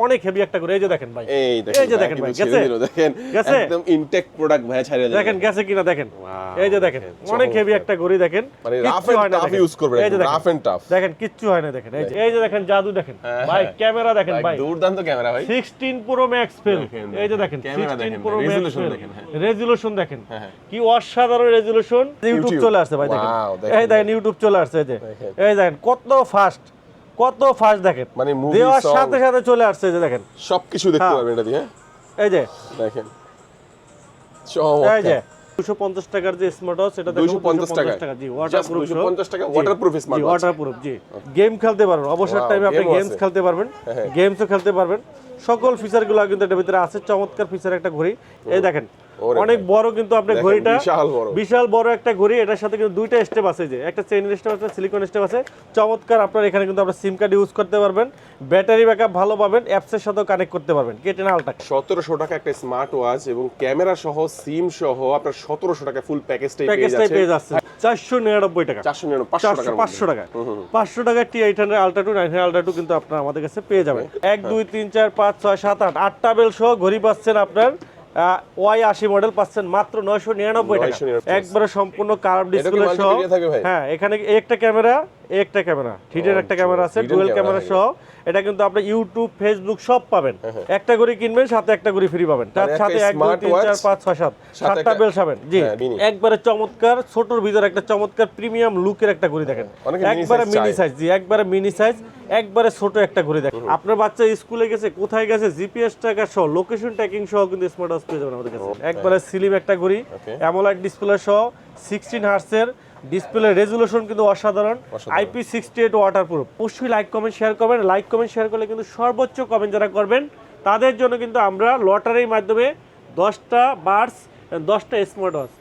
অনেক হেভি একটা করে এই যে দেখেন ভাই, এই যে দেখেন ভাই, গেছে একদম ইনটেক প্রোডাক্ট ভাই ছাড়িয়ে দেখেন গেছে কিনা দেখেন, এই যে দেখেন অনেক হেভি একটা ঘড়ি দেখেন, মানে রাফ এন্ড টাফ ইউজ করবেন, রাফ এন্ড টাফ দেখেন কিচ্ছু হয় না দেখেন, এই যে দেখেন জাদু দেখেন ভাই, ক্যামেরা দেখেন ভাই, দুর্দান্ত ক্যামেরা ভাই, 16 প্রো ম্যাক্স ফিল, এই যে দেখেন 16 প্রো ম্যাক্স দেখেন, রেজোলিউশন দেখেন কি অসাধারণ রেজোলিউশন, ইউটিউব চলে আসছে ভাই দেখেন, এই দেখেন ইউটিউব চলে আসছে, এই দেখেন কত ফাস্ট দেখেন, মানে দেওয়ার সাথে সাথে চলে আসছে, যে দেখেন সবকিছু দেখতে পারবেন এটা দিয়ে, এই যে দেখেন এই যে 250 টাকার যে স্মার্ট ওয়াচ, এটা 250 টাকা জি, ওয়াটারপ্রুফ, 250 টাকা ওয়াটারপ্রুফ স্মার্ট ওয়াচ, ওয়াটারপ্রুফ জি, গেম খেলতে পারবেন, অবসর টাইমে আপনি গেমস খেলতে পারবেন, গেমসও খেলতে পারবেন, সকল ফিচারগুলো কিন্তু এটার ভিতরে আছে, চমৎকার ফিচার একটা ঘড়ি, এই দেখেন অনেক বড় কিন্তু আপনি ঘড়িটা, বিশাল বড় একটা ঘড়ি, এটার সাথে কিন্তু দুইটা স্টেপ আছে, যে একটা চেইনের স্টেপ আছে, সিলিকন স্টেপ আছে, চমৎকার। আপনার এখানে কিন্তু আপনার সিম কার্ড ইউজ করতে পারবেন, ব্যাটারি ব্যাকআপ ভালো পাবেন, অ্যাপসের সাথেও কানেক্ট করতে পারবেন, কেটে না আলটা 1700 টাকা একটা স্মার্ট ওয়াচ এবং ক্যামেরা সহ সিম সহ আপনার 1700 টাকা ফুল প্যাকেজটাই পেয়ে যাচ্ছে 499 টাকা, 499 500 টাকা 500 টাকা T800 Ultra 2 900 Ultra 2 কিন্তু আপনারা আমাদের কাছে পেয়ে যাবেন। 1 2 3 4 5 6 7 8 8টা বেল সহ ঘড়ি পাচ্ছেন, আপনার Y80 মডেল পাচ্ছেন মাত্র 999 টাকা, একবারে সম্পূর্ণ কার্ভ ডিসপ্লে সহ। হ্যাঁ, এখানে একটা ক্যামেরা থ্রিডের একটা ক্যামেরা আছে, ডুয়াল ক্যামেরা সহ, এটা কিন্তু আপনি ইউটিউব ফেসবুক সব পাবেন, একটা ঘড়ি কিনবেন সাথে একটা ঘড়ি ফ্রি পাবেন, তার সাথে 1 2 3 4 5 6 7 7টা বেল পাবেন জি, একবারে চমৎকার, ছোটর ভিতরে একটা চমৎকার প্রিমিয়াম লুকের একটা ঘড়ি দেখেন, একবারে মিনি সাইজ জি, একবারে মিনি সাইজ, একবারে ছোট একটা ঘড়ি দেখেন। আপনার বাচ্চা স্কুলে গেছে, কোথায় গেছে, জিপিএস ট্র্যাকার সহ, লোকেশন ট্র্যাকিং সহ কিন্তু স্মার্ট ওয়াচ পেয়ে যাবেন আমাদের কাছে, একবারে স্লিম একটা ঘড়ি, অ্যামোলেড ডিসপ্লে সহ, 16 হার্টজের ডিসপ্লে, রেজোলিউশন কিন্তু অসাধারণ, IP68 ওয়াটারপ্রুফ। অবশ্যই লাইক কমেন্ট শেয়ার করবেন, লাইক কমেন্ট শেয়ার করলে কিন্তু সর্বোচ্চ কমেন্ট যারা করবেন তাদের জন্য কিন্তু আমরা লটারির মাধ্যমে 10টা বাডস, 10টা স্মার্ট ওয়াচ,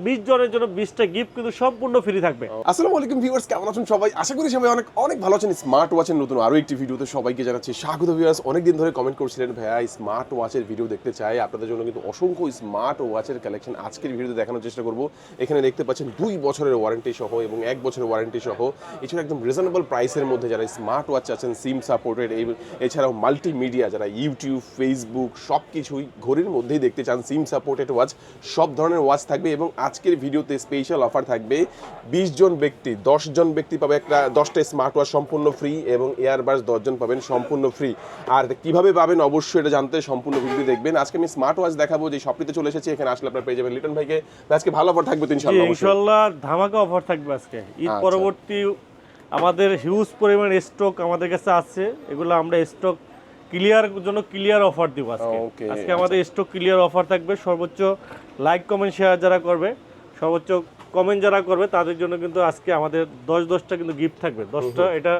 20 জনের জন্য 20টা গিফট কিন্তু সম্পূর্ণ ফ্রি থাকবে। আসসালামু আলাইকুম ভিউয়ার্স, কেমন আছেন সবাই? আশা করি সবাই অনেক ভালো আছেন। স্মার্ট ওয়াচের নতুন আরো একটি ভিডিওতে সবাইকে জানাচ্ছি স্বাগত। ভিউয়ার্স, অনেকদিন ধরে কমেন্ট করছিলেন ভাইয়া স্মার্ট ওয়াচের ভিডিও দেখতে চাই, আপনাদের জন্য কিন্তু অসংখ্য স্মার্ট ওয়াচের কালেকশন আজকের ভিডিওতে দেখানোর চেষ্টা করব। এখানে দেখতে পাচ্ছেন 2 বছরের ওয়ারেন্টি সহ এবং 1 বছরের ওয়ারেন্টি সহ, এছাড়া একদম রিজনেবল প্রাইসের মধ্যে যারা স্মার্ট ওয়াচ আছেন, সিম সাপোর্টেড, এছাড়াও মাল্টিমিডিয়া, যারা ইউটিউব ফেসবুক সব কিছুই ঘড়ির মধ্যেই দেখতে চান, সিম সাপোর্টেড ওয়াচ, সব ধরনের ওয়াচ থাকবে। এবং আজকের ভিডিওতে স্পেশাল অফার থাকবে, 20 জন ব্যক্তি 10 জন ব্যক্তি পাবে একটা 10টা স্মার্ট ওয়াচ সম্পূর্ণ ফ্রি, এবং এয়ারবাডস 10 জন পাবেন সম্পূর্ণ ফ্রি। আর কিভাবে পাবেন অবশ্যই এটা জানতে সম্পূর্ণ ভিডিও দেখবেন। আজকে আমি স্মার্ট ওয়াচ দেখাবো, যে শপটিতে চলে এসেছি, এখানে আসলে আপনারা পেয়ে যাবেন লিটন ভাইকে। আজকে ভালো অফার থাকবে তো ইনশাআল্লাহ, ধামাকা অফার থাকবে আজকে। ঈদ পরবর্তী আমাদের হিউজ পরিমাণ স্টক আমাদের কাছে আছে, এগুলো আমরা স্টক ক্লিয়ার অফার দিব আজকে আমাদের স্টক ক্লিয়ার অফার থাকবে। সর্বোচ্চ লাইক কমেন্ট শেয়ার যারা করবে, সর্বোচ্চ কমেন্ট যারা করবে তাদের জন্য কিন্তু আজকে আমাদের 10টা কিন্তু গিফট থাকবে, 10টা এটা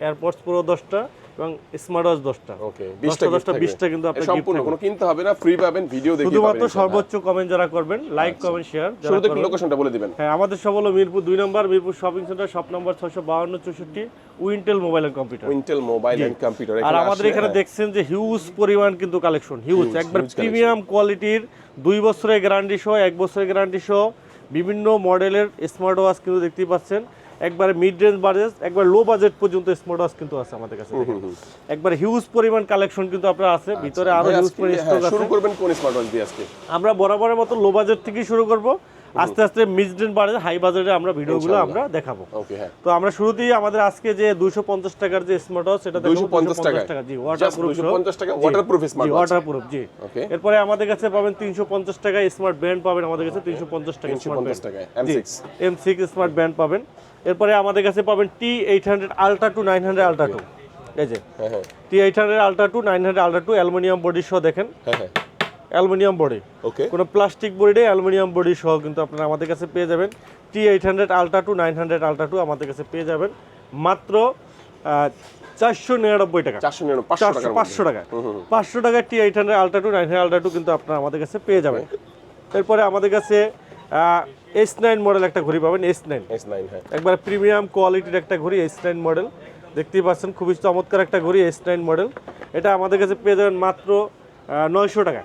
এয়ারপডস প্রো 10টা এবং স্মার্ট ওয়াচ 10টা, ওকে 20টা কিন্তু আপনি সম্পূর্ণ কোনো কিনতে হবে না, ফ্রি পাবেন, ভিডিও দেখে পাবেন। শুধুমাত্র সর্বোচ্চ কমেন্ট যারা করবেন, লাইক কমেন্ট শেয়ার যারা করবেন। শুরুতে লোকেশনটা বলে দিবেন। হ্যাঁ, আমাদের সব হলো Mirpur 2 number, Mirpur shopping centre, shop number 652 64, Wintel mobile and computer. আর আমাদের এখানে দেখছেন যে হিউজ পরিমাণ কিন্তু কালেকশন, হিউজ একবার প্রিমিয়াম কোয়ালিটির, 2 বছরের গ্যারান্টি সহ, 1 বছরের গ্যারান্টি সহ বিভিন্ন মডেলের স্মার্ট ওয়াচ কিন্তু দেখতেই পাচ্ছেন। একবারে মিড রেঞ্জ বাজেট, একবার লো বাজেট পর্যন্ত স্মার্ট ওয়াচ কিন্তু আছে আমাদের কাছে। একবার হিউজ পরিমাণ কালেকশন কিন্তু আপনার আছে, ভিতরে আরো হিউজ পরিমাণ স্টক আছে। শুরু করবেন কোন স্মার্ট ওয়াচ দিয়ে আজকে? আমরা বরাবরের মতো লো বাজেট থেকে শুরু করব, আস্তে আস্তে মিড রেঞ্জ বাজেট, হাই বাজেটে আমরা ভিডিওগুলো আমরা দেখাবো। ওকে, হ্যাঁ। তো আমরা শুরুতেই আমাদের আজকে যে 250 টাকার যে স্মার্ট ওয়াচ, এটা 250 টাকা জি, ওয়াটারপ্রুফ, 250 টাকা ওয়াটারপ্রুফ স্মার্ট ওয়াচ, ওয়াটারপ্রুফ জি। এরপরে আমাদের কাছে পাবেন 350 টাকা স্মার্ট ব্যান্ড পাবেন, আমাদের কাছে 350 টাকা smart band, M6 smart band পাবেন। এরপরে আমাদের কাছে পাবেন T800 Ultra 2 900 Ultra 2, এই যে T800 Ultra 2 900 Ultra 2 aluminium body সহ দেখেন, অ্যালুমিনিয়াম বডি, ওকে, কোনো প্লাস্টিক বডি নেই, অ্যালুমিনিয়াম বডি সহ কিন্তু আপনারা আমাদের কাছে পেয়ে যাবেন। T800 Ultra 2 900 Ultra 2 আমাদের কাছে পেয়ে যাবেন মাত্র 499 টাকা, 500 টাকা 500 টাকা T800 Ultra 2 900 Ultra 2 কিন্তু আপনারা আমাদের কাছে পেয়ে যাবেন। এরপরে আমাদের কাছে S9 মডেল একটা ঘড়ি পাবেন, S9 হ্যাঁ, একবার প্রিমিয়াম কোয়ালিটির একটা ঘড়ি, S9 মডেল দেখতেই পাচ্ছেন, খুবই চমৎকার একটা ঘড়ি, S9 মডেল। এটা আমাদের কাছে পেয়ে যাবেন মাত্র 900 টাকা,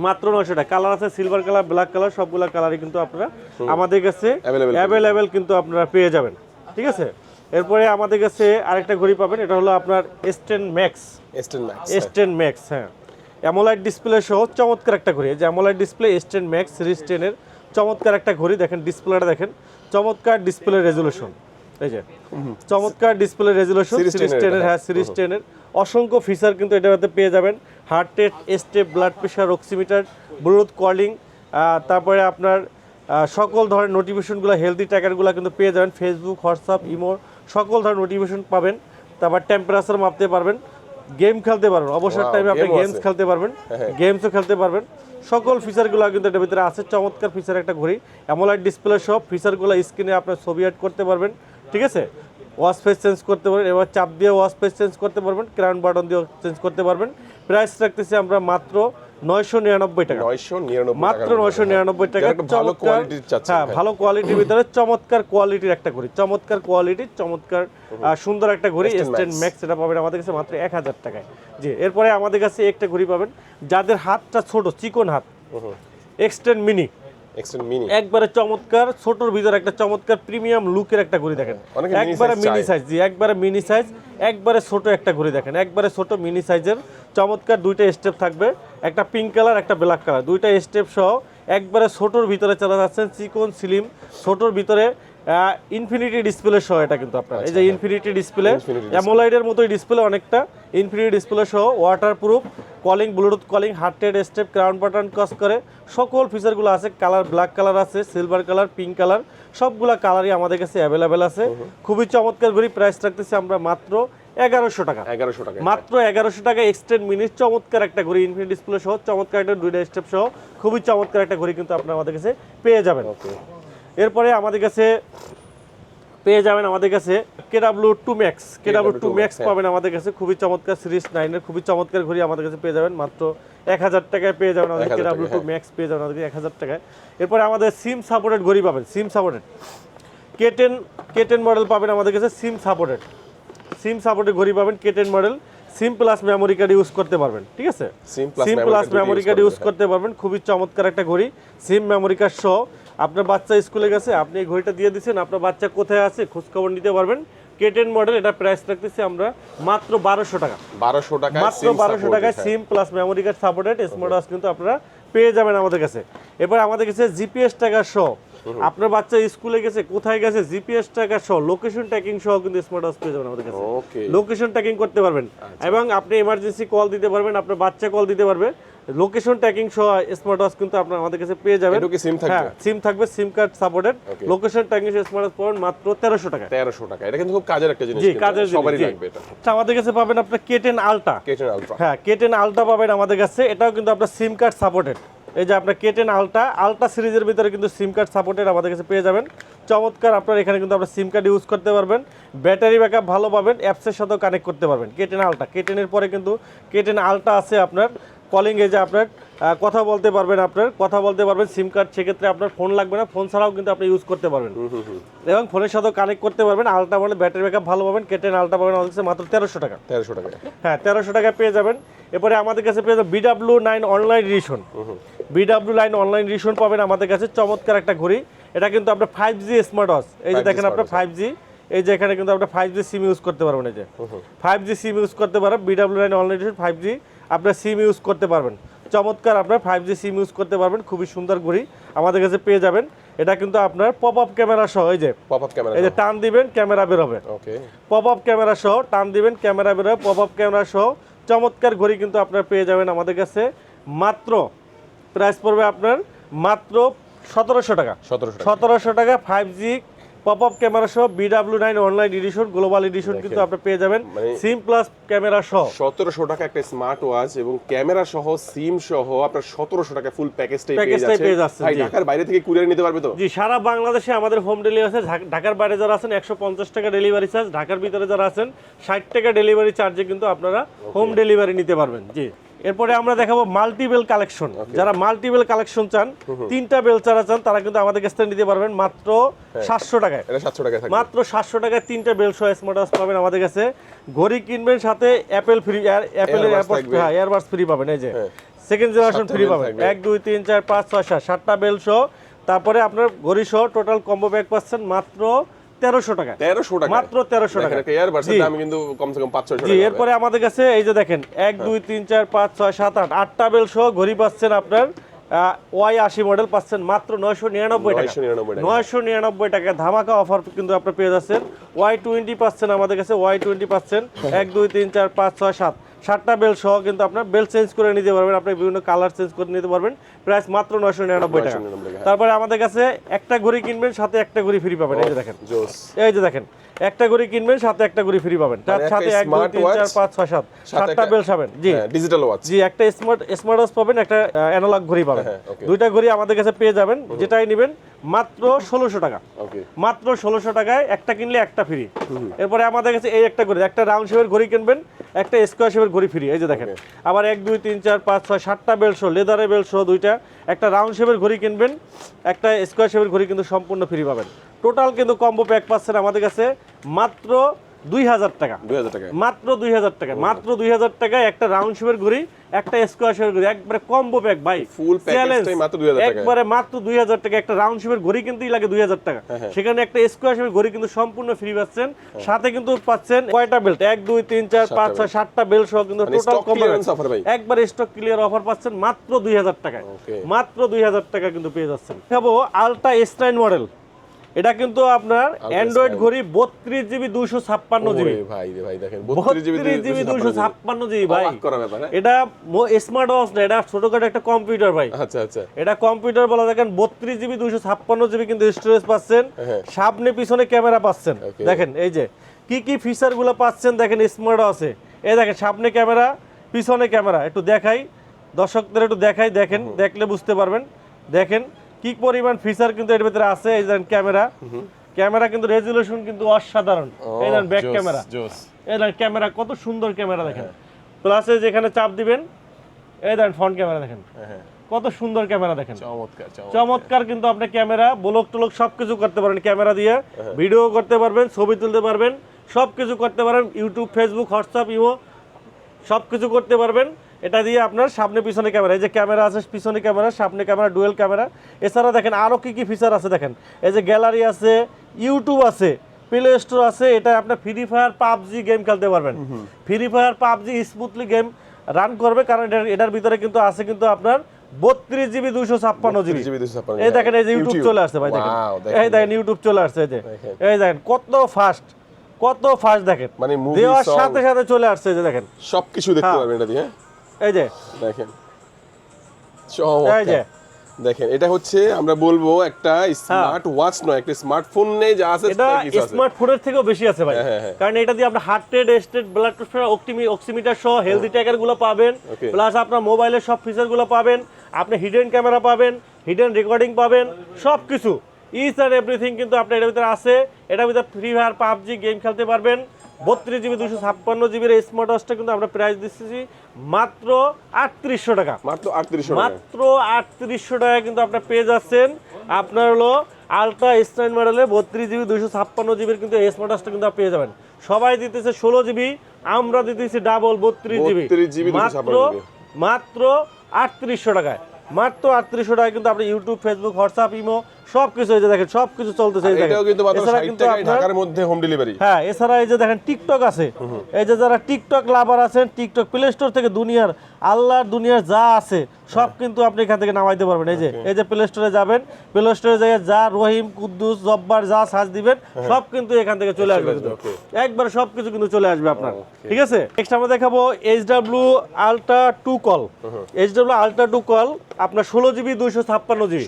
মাত্র 900 টাকা। কালার আছে সিলভার কালার, ব্ল্যাক কালার, সবগুলা কালারই কিন্তু আপনারা আমাদের কাছে অ্যাভেলেবেল কিন্তু আপনারা পেয়ে যাবেন, ঠিক আছে। এরপরে আমাদের কাছে আরেকটা ঘড়ি পাবেন, এটা হলো আপনার S10 Max। S10 Max S10 Max, হ্যাঁ, অ্যামোলাইড ডিসপ্লে সহ চমৎকার একটা ঘড়ি। এই যে অ্যামোলাইড ডিসপ্লে S10 Max সিরিজ 10 এর চমৎকার একটা ঘড়ি। দেখেন ডিসপ্লেটা দেখেন, চমৎকার ডিসপ্লে রেজুলেশন। এই যে চমৎকার ডিসপ্লে রেজুলেশন Series সিরিজ 10 10 এর, হ্যাঁ সিরিজ 10 এর অসংখ্য ফিচার কিন্তু এটাতে পেয়ে যাবেন। Heart rate, step, blood pressure, oximeter, Bluetooth calling, তারপরে আপনার সকল ধরনের নোটিফিকেশনগুলো, হেলদি ট্র্যাকারগুলো কিন্তু পেয়ে যাবেন। ফেসবুক, হোয়াটসঅ্যাপ, ইমো সকল ধরনের নোটিফিকেশন পাবেন। তারপর টেম্পারেচার মাপতে পারবেন, গেম খেলতে পারবেন, অবসর Wow, টাইমে আপনি game-ও গেমস আছে। খেলতে পারবেন, গেমসও খেলতে পারবেন। সকল ফিচারগুলো কিন্তু এটার ভিতরে আছে। চমৎকার ফিচার একটা ঘড়ি, অ্যামোলাইড ডিসপ্লে সব ফিচারগুলো স্ক্রিনে আপনার ছবি অ্যাড করতে পারবেন, ঠিক আছে। ওয়াশ ফেস চেঞ্জ করতে পারবেন, এবার চাপ দিয়ে ওয়াশ ফেস চেঞ্জ করতে পারবেন, ক্রাউন বাটন দিয়ে চেঞ্জ করতে পারবেন। প্রাইস রাখতেছি আমরা মাত্র 999 টাকা, 999 মাত্র 999 টাকা। একটা ভালো কোয়ালিটির চাচ্ছেন, হ্যাঁ, ভালো কোয়ালিটির ভিতরে চমৎকার কোয়ালিটির একটা ঘড়ি, চমৎকার কোয়ালিটির, চমৎকার সুন্দর একটা ঘড়ি S10 Max। এটা পাবেন আমাদের কাছে মাত্র 1000 টাকায়। জি, এরপরে আমাদের কাছে একটা ঘড়ি পাবেন যাদের হাতটা ছোট, চিকন হাত, X10 Mini। X10 Mini একবারে চমৎকার, ছোটর ভিতরে একটা চমৎকার প্রিমিয়াম লুকের একটা ঘড়ি দেখেন। অনেকে mini একবারে size মিনি চায়। সাইজ, জি একবারে মিনি সাইজ, একবারে ছোট একটা ঘড়ি দেখেন, একবারে ছোট মিনি সাইজের চমৎকার। দুইটা স্টেপ থাকবে, একটা পিঙ্ক কালার, একটা ব্ল্যাক কালার, দুইটা স্টেপ সহ একবারে ছোটর ভিতরে চালা যাচ্ছেন, চিকন স্লিম ছোটর ভিতরে ইনফিনিটি ডিসপ্লে সহ। এটা কিন্তু আপনার এই যে ইনফিনিটি ডিসপ্লে, অ্যামোলাইডের মতোই ডিসপ্লে অনেকটা, ইনফিনিটি ডিসপ্লে সহ, waterproof, calling, Bluetooth calling, heart rate, step, crown button কাজ করে, সকল ফিচারগুলো আছে। কালার ব্ল্যাক কালার আছে, সিলভার কালার, পিঙ্ক কালার, সবগুলা কালারই আমাদের কাছে অ্যাভেলেবেল আছে। খুবই চমৎকার ঘড়ি। প্রাইস রাখতেছি আমরা মাত্র 1100 টাকা, 1100 টাকা মাত্র 1100 টাকা। X10 Mini চমৎকার একটা ঘড়ি, ইনফিনিটি ডিসপ্লে সহ, চমৎকার একটা দুইটা স্টেপ সহ, খুবই চমৎকার একটা ঘড়ি কিন্তু আপনারা আমাদের কাছে পেয়ে যাবেন। এরপরে আমাদের কাছে পেয়ে যাবেন আমাদের কাছে KW2 Max। KW2 Max পাবেন আমাদের কাছে, খুবই চমৎকার সিরিজ 9 এর খুবই চমৎকার ঘড়ি আমাদের কাছে পেয়ে যাবেন মাত্র 1000 টাকায় পেয়ে যাবেন আমাদের 1000 টাকায়, KW2 Max পেয়ে যাবেন আমাদের 1000 টাকায়। এরপরে আমাদের সিম সাপোর্টেড ঘড়ি পাবেন, সিম সাপোর্টেড K10 মডেল পাবেন আমাদের কাছে, সিম সাপোর্টেড ঘড়ি পাবেন K10 মডেল। সিম প্লাস মেমোরি কার্ড ইউজ করতে পারবেন, ঠিক আছে। সিম প্লাস সিম প্লাস মেমোরি কার্ড ইউজ করতে পারবেন, খুবই চমৎকার একটা ঘড়ি। সিম মেমোরি কার্ড সহ আপনার বাচ্চা স্কুলে গেছে, আপনি এই ঘড়িটা দিয়ে দিচ্ছেন, আপনার বাচ্চা কোথায় আছে খোঁজখবর নিতে পারবেন। K10 মডেল, এটা প্রাইস রাখতেছি আমরা মাত্র 1200 টাকা, 1200 টাকায় মাত্র 1200 টাকায় সিম plus memory card supported smart watch কিন্তু আপনারা পেয়ে যাবেন আমাদের কাছে। এবার আমাদের কাছে জিপিএস ট্র্যাকার সহ, আপনার বাচ্চা স্কুলে গেছে, কোথায় গেছে, জিপিএস ট্র্যাকার সহ, লোকেশন ট্র্যাকিং সহ কিন্তু স্মার্ট ওয়াচ পেয়ে যাবেন আমাদের কাছে। ওকে, লোকেশন ট্র্যাকিং করতে পারবেন এবং আপনি এমার্জেন্সি কল দিতে পারবেন, আপনার বাচ্চা কল দিতে পারবে। লোকেশন ট্র্যাকিং সহ স্মার্ট ওয়াচ কিন্তু আপনারা আমাদের কাছে পেয়ে যাবেন। এটুকু সিম থাকবে, হ্যাঁ সিম থাকবে, সিম card supported, Okay. Location tracking সহ স্মার্ট ওয়াচ পাবেন মাত্র 1300 টাকা। 1300 টাকা। এটা কিন্তু খুব কাজের একটা জিনিস, জি, কিন্তু কাজের জিনিস, সবারই জি। লাগবে এটা। আচ্ছা, আমাদের কাছে পাবেন আপনার K10 আলট্রা। K10 Ultra হ্যাঁ, K10 আলট্রা পাবেন আমাদের কাছে, এটাও কিন্তু আপনার সিম কার্ড সাপোর্টেড। এই যে আপনার K10 আলট্রা সিরিজের ভিতরে কিন্তু সিম কার্ড সাপোর্টেড আমাদের কাছে পেয়ে যাবেন। চমৎকার, আপনার এখানে কিন্তু আপনার সিম কার্ড ইউজ করতে পারবেন, ব্যাটারি ব্যাকআপ ভালো পাবেন, অ্যাপসের সাথেও কানেক্ট করতে পারবেন। K10 আলট্রা, K10 এর পরে কিন্তু K10 আলট্রা আছে আপনার কলিং, এই যে আপনার কথা বলতে পারবেন, সিম কার্ড, সেক্ষেত্রে আপনার ফোন লাগবে না, ফোন ছাড়াও কিন্তু আপনি ইউজ করতে পারবেন এবং ফোনের সাথেও কানেক্ট করতে পারবেন। আলট্রা মানে ব্যাটারি ব্যাকআপ ভালো পাবেন। K10 আলট্রা পাবেন আমাদের কাছে মাত্র 1300 টাকা, 1300 টাকা। হ্যাঁ 1300 টাকায় পেয়ে যাবেন। এরপরে আমাদের কাছে পেয়ে যাবেন BW9 online addition. BW9 online addition পাবেন আমাদের কাছে, চমৎকার একটা ঘড়ি। এটা কিন্তু আপনার 5G স্মার্ট ওয়াচ, এই যে 5G দেখেন আপনার smart 5G, এই যে এখানে কিন্তু আপনার 5G সিম ইউজ করতে পারবেন, এই যে 5G সিম ইউজ করতে পারবেন। BW9 অনলাইন এডিশন 5G আপনার সিম ইউজ করতে পারবেন, চমৎকার, আপনার 5G সিম ইউজ করতে পারবেন, খুবই সুন্দর ঘড়ি আমাদের কাছে পেয়ে যাবেন। এটা কিন্তু আপনার পপ আপ ক্যামেরা সহ, এই যে পপ-আপ ক্যামেরা, এই যে টান দিবেন ক্যামেরা বের হবে, ওকে, পপ আপ ক্যামেরা সহ, টান দিবেন ক্যামেরা বের হবে, পপ আপ ক্যামেরা সহ চমৎকার ঘড়ি কিন্তু আপনারা পেয়ে যাবেন আমাদের কাছে। মাত্র প্রাইস পড়বে আপনার মাত্র 1700 টাকা, 1700 টাকা 5G পপ আপ ক্যামেরা সহ BW9 online addition, global addition কিন্তু আপনি পেয়ে যাবেন, সিম প্লাস ক্যামেরা সহ। 1700 টাকা একটা স্মার্ট ওয়াচ এবং ক্যামেরা সহ, সিম সহ আপনার 1700 টাকা ফুল প্যাকেজটাই প্যাকেজটাই পেয়ে যাচ্ছেন, ভাই জি। ঢাকার বাইরে থেকে কুরিয়ার নিতে পারবে তো? জি, সারা বাংলাদেশে আমাদের হোম ডেলিভারি আছে। ঢাকার বাইরে যারা আছেন 150 টাকা ডেলিভারি চার্জ, ঢাকার ভিতরে যারা আছেন 60 টাকা ডেলিভারি চার্জে কিন্তু আপনারা হোম ডেলিভারি নিতে পারবেন, জি। এরপরে আমরা দেখাবো মাল্টিবেল কালেকশন। যারা মাল্টিবেল কালেকশন চান, 3টা বেল যারা চান, তারা কিন্তু আমাদের কাছ থেকে নিতে পারবেন মাত্র 700 টাকায়। এটা 700 টাকা থাকবে, মাত্র 700 টাকায় 3টা বেল সহ স্মার্ট ওয়াচ পাবেন আমাদের কাছে। ঘড়ি কিনবেন, সাথে অ্যাপেল ফ্রি, অ্যাপেলের এয়ারবাডস ফ্রি পাবেন, এই যে সেকেন্ড জেনারেশন ফ্রি পাবেন। 1 2 3 4 5 6 7 7টা বেল সহ, তারপরে আপনার ঘড়ি সহ টোটাল কম্বো ব্যাগ পাচ্ছেন মাত্র 1300 টাকা। 1300 টাকা, মাত্র 1300 টাকা। একটা এয়ারবাডসের দাম কিন্তু কমসে কম 500-600 টাকা। জি, এরপরে আমাদের কাছে এই যে দেখেন 1 2 3 4 5 6 7 8 8টা বেল সহ ঘড়ি পাচ্ছেন আপনার Y80 মডেল পাচ্ছেন মাত্র 999 টাকা। 999 টাকা ধামাকা অফার কিন্তু আপনি পেয়ে যাচ্ছেন। Y20 পাচ্ছেন আমাদের কাছে, Y20 পাচ্ছেন 1 2 3 4 5 6 7 7টা বেল সহ কিন্তু আপনার বেল চেঞ্জ করে নিতে পারবেন, আপনি বিভিন্ন কালার চেঞ্জ করে নিতে পারবেন, প্রাইস মাত্র 999 টাকা। তারপরে আমাদের কাছে একটা ঘড়ি কিনবেন সাথে একটা ঘড়ি ফ্রি পাবেন। এই যে দেখেন, এই যে দেখেন একটা ঘড়ি কিনবেন সাথে একটা ঘড়ি ফ্রি পাবেন, তার সাথে 1 2 3 4 5 6 7 7টা বেল পাবেন। জি, ডিজিটাল ওয়াচ। জি, একটা স্মার্ট ওয়াচ পাবেন, একটা অ্যানালগ ঘড়ি পাবেন। দুইটা ঘড়ি আমাদের কাছে পেয়ে যাবেন, যেটাই নেবেন মাত্র 1600 টাকা। মাত্র 1600 টাকায় একটা কিনলে একটা ফ্রি। এরপরে আমাদের কাছে এই একটা ঘড়ি, একটা রাউন্ড শেপের ঘড়ি কিনবেন, একটা স্কয়ার শেপের ঘড়ি ফ্রি। এই যে দেখেন, আবার 1 2 3 4 5 6 7টা বেল সহ, লেদারের বেল সহ দুইটা, একটা রাউন্ড শেপের ঘড়ি কিনবেন, একটা স্কয়ার শেপের ঘড়ি কিন্তু সম্পূর্ণ ফ্রি পাবেন। টোটাল কিন্তু কম্বো প্যাক পাচ্ছেন আমাদের কাছে মাত্র 2000 টাকা। মাত্র 2000 টাকা। মাত্র 2000 টাকায় একটা রাউন্ড শেপের ঘড়ি, একটা স্কয়ার শেপের ঘড়ি, একবারে কম্বো প্যাক ভাই, ফুল প্যাকেজটাই মাত্র 2000 টাকা। একবারে মাত্র 2000 টাকা। একটা রাউন্ড শেপের ঘড়ি কিনতেই লাগে 2000 টাকা, সেখানে একটা স্কয়ার শেপের ঘড়ি কিন্তু সম্পূর্ণ ফ্রি পাচ্ছেন। সাথে কিন্তু পাচ্ছেন কয়টা বেল্ট, 1 2 3 4 5 6 7টা বেল্ট সহ কিন্তু টোটাল কম্বো একবার স্টক ক্লিয়ার অফার পাচ্ছেন মাত্র 2000 টাকায়। মাত্র 2000 টাকা কিন্তু পেয়ে যাচ্ছেন। দেখাবো আলট্রা S9 মডেল। এটা কিন্তু আপনার অ্যান্ড্রয়েড ঘড়ি 32 জিবি 256 জিবি। ভাই রে ভাই দেখেন 32 জিবি 256 জিবি ভাই। এটা স্মার্ট ওয়াচ না, এটা ছোটখাটো একটা কম্পিউটার ভাই। আচ্ছা আচ্ছা, এটা কম্পিউটার বলা, দেখেন 32 জিবি 256 জিবি কিন্তু স্টোরেজ পাচ্ছেন, সামনে পিছনে ক্যামেরা পাচ্ছেন। দেখেন এই যে কি কি ফিচার গুলো পাচ্ছেন, দেখেন স্মার্ট ওয়াচে। এই দেখেন সামনে ক্যামেরা, পিছনে ক্যামেরা, একটু দেখাই দর্শকদের, একটু দেখাই, দেখেন, দেখলে বুঝতে পারবেন। দেখেন কি পরিমাণ ফিচার কিন্তু এর ভিতরে আছে। এই দেখেন ক্যামেরা কিন্তু রেজুলেশন কিন্তু অসাধারণ। এই দেখেন ব্যাক ক্যামেরা, এই দেখেন ক্যামেরা কত সুন্দর ক্যামেরা দেখেন। প্লাসে যেখানে চাপ দিবেন, এই দেখেন ফ্রন্ট ক্যামেরা দেখেন কত সুন্দর ক্যামেরা দেখেন, চমৎকার কিন্তু আপনি ক্যামেরা ব্লক টলক সবকিছু করতে পারেন ক্যামেরা দিয়ে, ভিডিও করতে পারবেন, ছবি তুলতে পারবেন, সবকিছু করতে পারেন, ইউটিউব, ফেসবুক, হোয়াটসঅ্যাপ, ইমো সবকিছু করতে পারবেন এটা দিয়ে। আপনার সামনে পিছনে ক্যামেরা, এই যে ক্যামেরা আছে, পিছনে ক্যামেরা, সামনে ক্যামেরা, ডুয়েল ক্যামেরা। এছাড়া দেখেন আরো কি কি ফিচার আছে দেখেন, এই যে গ্যালারি আছে, ইউটিউব আছে, প্লে স্টোর আছে। এটা আপনার ফ্রি ফায়ার, পাবজি গেম খেলতে পারবেন। Free fire, PUBG smoothly game run করবে, কারণ এটার ভিতরে কিন্তু আছে কিন্তু আপনার 32 জিবি 256 জিবি। এই দেখেন এই যে ইউটিউব চলে আসছে ভাই, দেখেন এই দেখেন ইউটিউব চলে আসছে। এই দেখেন কত ফাস্ট, কত ফাস্ট দেখেন, মানে দেওয়ার সাথে সাথে চলে আসছে। এই যে দেখেন সবকিছু দেখতে পারবেন এটা দিয়ে। এই যে দেখেন এই যে দেখেন, এটা হচ্ছে আমরা বলবো একটা স্মার্ট ওয়াচ নয়, একটা স্মার্টফোন নেই যা আছে এটা স্মার্টফোনের থেকেও বেশি আছে ভাই। কারণ এটা দিয়ে আপনি heart rate, state, blood pressure, oximeter সহ হেলথি ট্র্যাকার গুলো পাবেন, প্লাস আপনার মোবাইলের সব ফিচার গুলো পাবেন, আপনি হিডেন ক্যামেরা পাবেন, হিডেন রেকর্ডিং পাবেন, সবকিছু ইচ আর এভরিথিং কিন্তু আপনার এটার ভিতরে আছে। এটার ভিতরে ফ্রি ফায়ার, পাবজি গেম খেলতে পারবেন। 32 জিবি 256 জিবির স্মার্ট ওয়াচটা কিন্তু আমরা প্রাইস দিচ্ছি মাত্র 3800 টাকা। মাত্র 3800 টাকা কিন্তু আপনারা পেয়ে যাচ্ছেন। আপনার হলো আলট্রা S9 মডেলে 32 জিবি 256 জিবির কিন্তু স্মার্ট ওয়াচটা কিন্তু পেয়ে যাবেন। সবাই দিতেছে 16 জিবি, আমরা দিতেছি ডাবল 32 জিবি মাত্র 3800 টাকায়। মাত্র 3800 টাকা কিন্তু আপনি ইউটিউব, ফেসবুক, হোয়াটসঅ্যাপ, ইমো সবকিছু এই যে দেখেন সবকিছু চলতেছে। এটাও কিন্তু মাত্র 60 টাকায় ঢাকার মধ্যে হোম ডেলিভারি। হ্যাঁ, এছাড়া এই যে দেখেন টিকটক আছে। এই যে যারা টিকটক লাভার আছেন, টিকটক প্লে স্টোর থেকে দুনিয়ার আল্লাহর দুনিয়ার যা আছে সব কিন্তু আপনি এখান থেকে নামাইতে পারবেন। এই যে প্লে স্টোরে যাবেন, প্লে স্টোরে যাই যা রহিম, কুদ্দুস, জব্বার যা সার্চ দিবেন সব কিন্তু এখান থেকে চলে আসবে, একবার সবকিছু কিন্তু চলে আসবে আপনার। ঠিক আছে, নেক্সট আমরা দেখাবো HW ultra 2 call. HW ultra 2 call আপনার 16 জিবি 256 জিবি,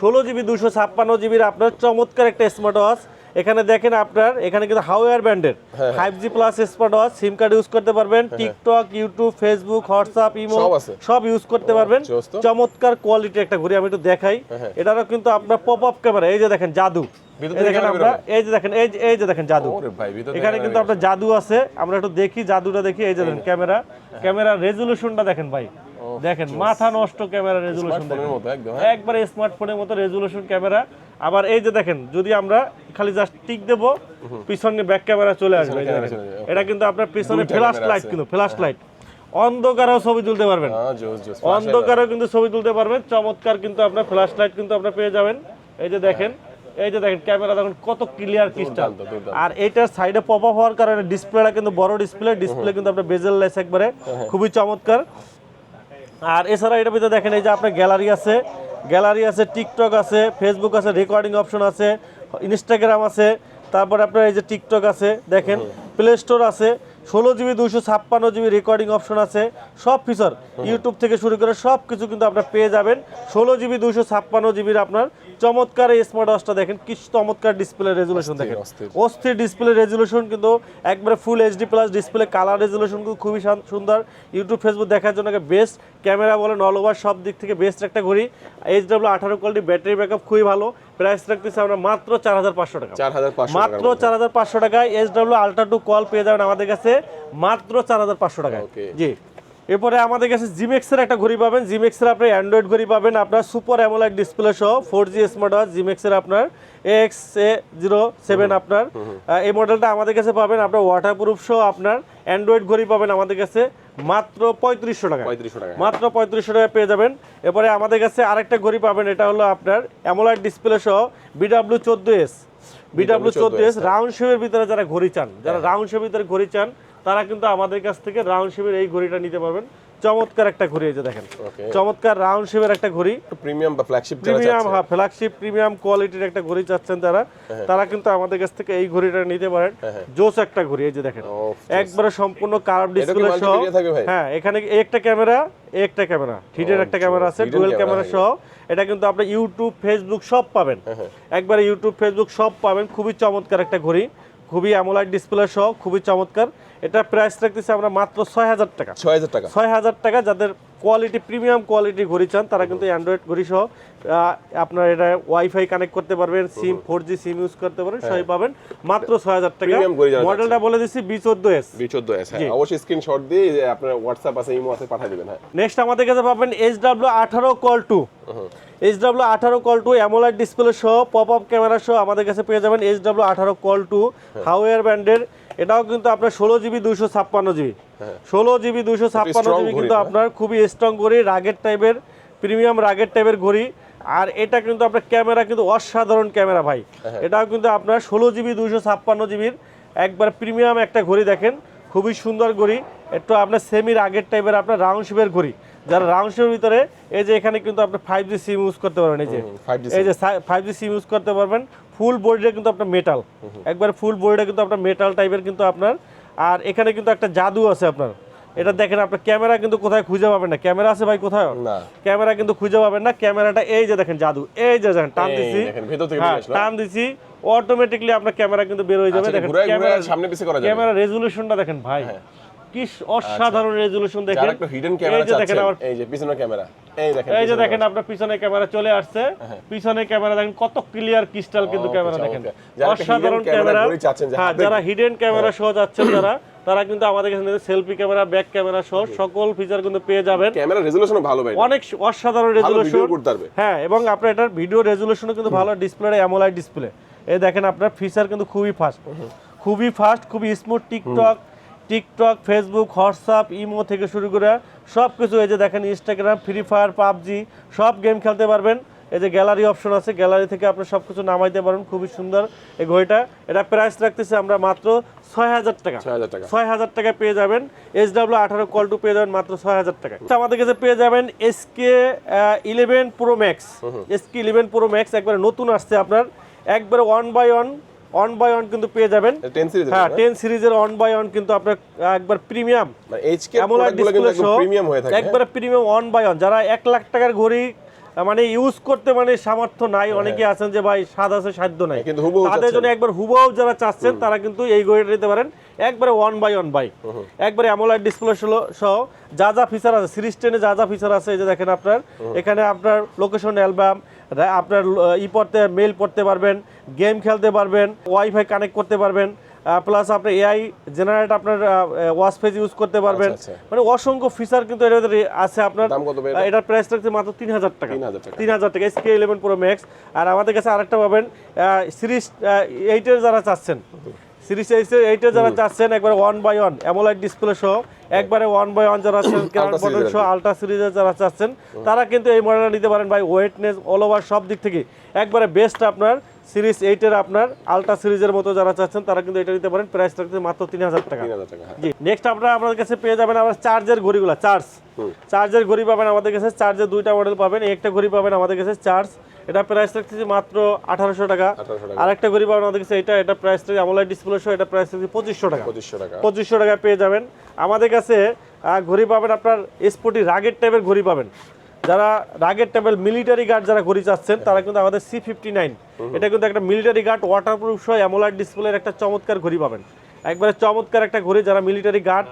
16 জিবি 256 জিবির আপনার চমৎকার একটা স্মার্ট ওয়াচ। এখানে দেখেন আপনার এখানে কিন্তু হাওয়ার ব্র্যান্ডের 5G প্লাস স্মার্ট ওয়াচ, সিম কার্ড ইউজ করতে পারবেন, TikTok, YouTube, Facebook, WhatsApp, imo সব ইউজ করতে পারবেন। চমৎকার কোয়ালিটির একটা ঘড়ি, আমি একটু দেখাই। এটারও কিন্তু আপনার পপ আপ ক্যামেরা, এই যে দেখেন জাদু, দেখেন আমরা এই যে দেখেন এই যে দেখেন জাদু, এখানে কিন্তু আপনার জাদু আছে। আমরা একটু দেখি জাদুটা দেখি। এই যে দেখেন ক্যামেরা রেজুলেশনটা দেখেন ভাই, দেখেন মাথা নষ্ট ক্যামেরা রেজুলেশন, একবারে স্মার্টফোনের মতো রেজুলেশন ক্যামেরা। আবার এই যে দেখেন যদি আমরা খালি জাস্ট টিক দেব, পিছনে ব্যাক ক্যামেরা চলে আসবে। এটা কিন্তু আপনার পিছনে ফ্ল্যাশ লাইট, কিন্তু ফ্ল্যাশ লাইট, অন্ধকারেও ছবি তুলতে পারবেন, অন্ধকারেও কিন্তু ছবি তুলতে পারবেন। চমৎকার কিন্তু আপনার ফ্ল্যাশ লাইট কিন্তু আপনারা পেয়ে যাবেন। এই যে দেখেন এই যে দেখেন ক্যামেরা দেখুন কত ক্লিয়ার ক্রিস্টাল। দুর্দান্ত, দুর্দান্ত। আর এটার সাইডে পপ আপ হওয়ার কারণে ডিসপ্লেটা কিন্তু বড় ডিসপ্লে কিন্তু আপনার বেজেললেস একবারে খুবই চমৎকার। আর এছাড়া এটার ভিতরে দেখেন এই যে আপনার গ্যালারি আছে, টিকটক আছে, ফেসবুক আছে, রেকর্ডিং অপশন আছে, ইনস্টাগ্রাম আছে, তারপরে আপনার এই যে টিকটক আছে দেখেন, প্লে স্টোর আছে, 16GB 256GB রেকর্ডিং অপশন আছে, সব ফিচার ইউটিউব থেকে শুরু করে সব কিছু কিন্তু আপনার পেয়ে যাবেন। 16GB 256GB আপনার চমৎকার এই স্মার্ট ওয়াচটা দেখেন কি চমৎকার ডিসপ্লে রেজুলেশন দেখেন, অস্থির ডিসপ্লে রেজুলেশন কিন্তু একবারে full HD plus display, colour resolution কিন্তু খুবই সুন্দর। ইউটিউব ফেসবুক দেখার জন্য বেস্ট, ক্যামেরা বলেন অল ওভার সব দিক থেকে বেস্ট একটা ঘড়ি। HW18 কোয়ালিটি, ব্যাটারি ব্যাকআপ খুবই ভালো। প্রাইস রাখতেছি আমরা মাত্র 4500 টাকা, 4500 মাত্র 4500 টাকায় HW Ultra 2 কল পেয়ে যাবেন আমাদের কাছে মাত্র 4500 টাকায়। জি, এরপরে আমাদের কাছে জিমেক্সের একটা ঘড়ি পাবেন। জিমেক্সের আপনার অ্যান্ড্রয়েড ঘড়ি পাবেন আপনার সুপার অ্যামোলেড ডিসপ্লে সহ 4G স্মার্ট ওয়াচ জিমেক্সের আপনার AX07 আপনার এই মডেলটা আমাদের কাছে পাবেন আপনার ওয়াটারপ্রুফ সহ আপনার অ্যান্ড্রয়েড ঘড়ি পাবেন আমাদের কাছে মাত্র 3500 টাকা, 3500 টাকা, মাত্র 3500 টাকা পেয়ে যাবেন। এরপরে আমাদের কাছে আরেকটা ঘড়ি পাবেন, এটা হলো আপনার অ্যামোলেড ডিসপ্লে সহ BW14S রাউন্ড শেপের ভিতরে যারা ঘড়ি চান, যারা রাউন্ড শেপের ভিতরে ঘড়ি চান তারা কিন্তু আমাদের কাছ থেকে রাউন্ড শেপের এই ঘড়িটা নিতে পারবেন। চমৎকার একটা ঘড়ি, এই যে দেখেন চমৎকার রাউন্ড শেপের একটা ঘড়ি, প্রিমিয়াম বা ফ্ল্যাগশিপ ফ্ল্যাগশিপ প্রিমিয়াম কোয়ালিটির একটা ঘড়ি চাচ্ছেন তারা কিন্তু আমাদের কাছ থেকে এই ঘড়িটা নিতে পারেন। জোস একটা ঘড়ি, এই যে দেখেন একবারে সম্পূর্ণ কার্ভ ডিসপ্লে সহ। হ্যাঁ, এখানে একটা ক্যামেরা হিডেন একটা ক্যামেরা আছে, ডুয়াল ক্যামেরা সহ। এটা কিন্তু আপনি ইউটিউব ফেসবুক সব পাবেন, একবারে ইউটিউব ফেসবুক সব পাবেন। খুবই চমৎকার একটা ঘড়ি, খুবই অ্যামোলেড ডিসপ্লে সহ, খুবই চমৎকার। এটা প্রাইস রাখতেছি আমরা মাত্র 6000 টাকা, 6000 টাকা। যাদের কোয়ালিটি প্রিমিয়াম কোয়ালিটি ঘড়ি চান তারা কিন্তু অ্যান্ড্রয়েড ঘড়ি সহ আপনার এটা ওয়াইফাই কানেক্ট করতে পারবেন, সিম 4G সিম ইউজ করতে পারবেন, সবই পাবেন মাত্র 6000 টাকা। মডেলটা বলে দিচ্ছি B14S। হ্যাঁ, অবশ্যই স্ক্রিনশট দিয়ে আপনার হোয়াটসঅ্যাপ আছে, ইমো আছে, পাঠিয়ে দিবেন। হ্যাঁ, নেক্সট আমাদের কাছে পাবেন HW18 call 2। HW18 call 2 AMOLED display সহ পপ আপ ক্যামেরা সহ আমাদের কাছে পেয়ে যাবেন HW18 কল 2 হাউয়ার ব্র্যান্ডের। এটাও কিন্তু আপনার 16GB 256GB, 16GB 256GB কিন্তু আপনার খুবই স্ট্রং ঘড়ি, প্রিমিয়াম রাগের টাইপের ঘড়ি। আর এটা কিন্তু আপনার ক্যামেরা কিন্তু অসাধারণ ক্যামেরা ভাই। এটাও কিন্তু আপনার 16GB 256GBর একবার প্রিমিয়াম একটা ঘড়ি দেখেন, খুবই সুন্দর ঘড়ি। একটু আপনার সেমি রাগের টাইপের আপনার রাউন্ড শেপের ঘড়ি, যারা রাউন্ড শেপের ভিতরে এই যে এখানে কিন্তু আপনি 5G সিম ইউজ করতে পারবেন, এই যে 5G সিম ইউজ করতে পারবেন। ফুল বডিটা কিন্তু আপনার মেটাল, একবার ফুল বডিটা কিন্তু আপনার মেটাল টাইপের কিন্তু আপনার। আর এখানে কিন্তু একটা জাদু আছে আপনার, এটা দেখেন আপনার ক্যামেরা কিন্তু কোথায় খুঁজে পাবেন না, ক্যামেরা আছে ভাই কোথায় না, ক্যামেরা কিন্তু খুঁজে পাবেন না। ক্যামেরাটা এই যে দেখেন জাদু, এই যে দেখেন টান দিছি, টান দিছি অটোমেটিকলি আপনার ক্যামেরা কিন্তু বের হয়ে যাবে। দেখেন ক্যামেরা রেজুলেশনটা দেখেন ভাই, কি অসাধারণ রেজুলেশন দেখেন। যারা একটা হিডেন ক্যামেরা চাচ্ছেন, এই যে পিছনের ক্যামেরা, এই যে দেখেন আপনার পিছনে ক্যামেরা চলে আসছে, পিছনে ক্যামেরা দেখেন কত ক্লিয়ার ক্রিস্টাল কিন্তু ক্যামেরা দেখেন, অসাধারণ ক্যামেরা। হ্যাঁ, যারা হিডেন ক্যামেরা সহ যাচ্ছেন তারা কিন্তু আমাদের কাছে সেলফি ক্যামেরা, ব্যাক ক্যামেরা সহ সকল ফিচার কিন্তু পেয়ে যাবেন। ক্যামেরা রেজুলেশন ভালো ভাই, অনেক অসাধারণ রেজুলেশন। হ্যাঁ, এবং আপনার এটার ভিডিও রেজুলেশনও কিন্তু ভালো, ডিসপ্লেটা অ্যামোলেড ডিসপ্লে। এই দেখেন আপনার ফিচার কিন্তু খুবই ফাস্ট, খুবই smooth. TikTok, Facebook, WhatsApp, imo থেকে শুরু করে সব কিছু, এই যে দেখেন ইনস্টাগ্রাম, ফ্রি ফায়ার, পাবজি সব গেম খেলতে পারবেন। এই যে গ্যালারি অপশন আছে, গ্যালারি থেকে আপনি সব কিছু নামাইতে পারবেন। খুবই সুন্দর এই ঘড়িটা। এটা প্রাইস রাখতেছি আমরা মাত্র 6000 টাকা, 6000 টাকা পেয়ে যাবেন। HW18 কল 2 পেয়ে যাবেন মাত্র 6000 টাকা। আমাদের কাছে পেয়ে যাবেন SK11 Pro Max, SK11 Pro Max একবারে নতুন আসছে আপনার, একবারে ওয়ান বাই ওয়ান কিন্তু পেয়ে যাবেন। হ্যাঁ, 10 সিরিজের 1/1 কিন্তু আপনার একবার প্রিমিয়াম অ্যামোলেড ডিসপ্লে সহ একবার প্রিমিয়াম 1/1। যারা 1 লাখ টাকার ঘড়ি মানে ইউজ করতে মানে সামর্থ্য নাই, অনেকে আছেন যে ভাই স্বাদ আছে সাধ্য নাই, তাদের জন্য একবার হুবহু যারা চাচ্ছেন তারা কিন্তু এই ঘড়িটা নিতে পারেন। একবারে 1/1 একবারে অ্যামোলেড ডিসপ্লে সহ যা ফিচার আছে, সিরিজ 10-এ যা ফিচার আছে এই যে দেখেন আপনার এখানে আপনার লোকেশন অ্যালবাম, আপনার মেইল পড়তে পারবেন, গেম খেলতে পারবেন, ওয়াইফাই কানেক্ট করতে পারবেন, প্লাস আপনার এআই জেনারেট আপনার ওয়াচ পেজ ইউজ করতে পারবেন। মানে অসংখ্য ফিচার কিন্তু এর ভিতরে আছে আপনার। এটার প্রাইস রাখছে মাত্র 3000 টাকা, 3000 টাকা SK11 Pro Max। আর আমাদের কাছে আরেকটা পাবেন সিরিজ 8-এর যারা চাচ্ছেন, সিরিজ 8-এর যারা চাচ্ছেন একবারে 1/1 অ্যামোলেড ডিসপ্লে সহ, একবারে 1/1 যারা আছেন বটন সহ আলট্রা সিরিজের যারা চাচ্ছেন তারা কিন্তু এই মডেলটা নিতে পারেন ভাই। ওয়েটনেস অল ওভার সব দিক থেকে একবারে বেস্ট আপনার সিরিজ 8 এর আপনার আলট্রা সিরিজের মতো যারা চাচ্ছেন তারা কিন্তু এটা নিতে পারেন, প্রাইস থাকছে মাত্র 3000 টাকা। 3000 টাকা, হ্যাঁ। জি, নেক্সট আপনারা আমাদের কাছে পেয়ে যাবেন আবার চার্জের ঘড়িগুলো, চার্জের ঘড়ি পাবেন আমাদের কাছে, চার্জের দুইটা মডেল পাবেন, একটা ঘড়ি পাবেন আমাদের কাছে চার্জ, এটা প্রাইস থাকছে মাত্র 1800 টাকা। আর একটা ঘড়ি পাবেন আমাদের কাছে, এটা প্রাইস থাকছে AMOLED ডিসপ্লে সহ, এটা প্রাইস থাকছে 2500 টাকা। 2500 টাকা পেয়ে যাবেন আমাদের কাছে। ঘড়ি পাবেন আপনার স্পোর্টি রাগের টাইপের ঘড়ি পাবেন, যারা রাগের টাইপের মিলিটারি গার্ড যারা ঘড়ি চাচ্ছেন তারা কিন্তু আমাদের C59, এটা কিন্তু একটা মিলিটারি গার্ড ওয়াটারপ্রুফ সহ AMOLED ডিসপ্লের একটা চমৎকার ঘড়ি পাবেন, একবারে চমৎকার একটা ঘড়ি। যারা মিলিটারি গার্ড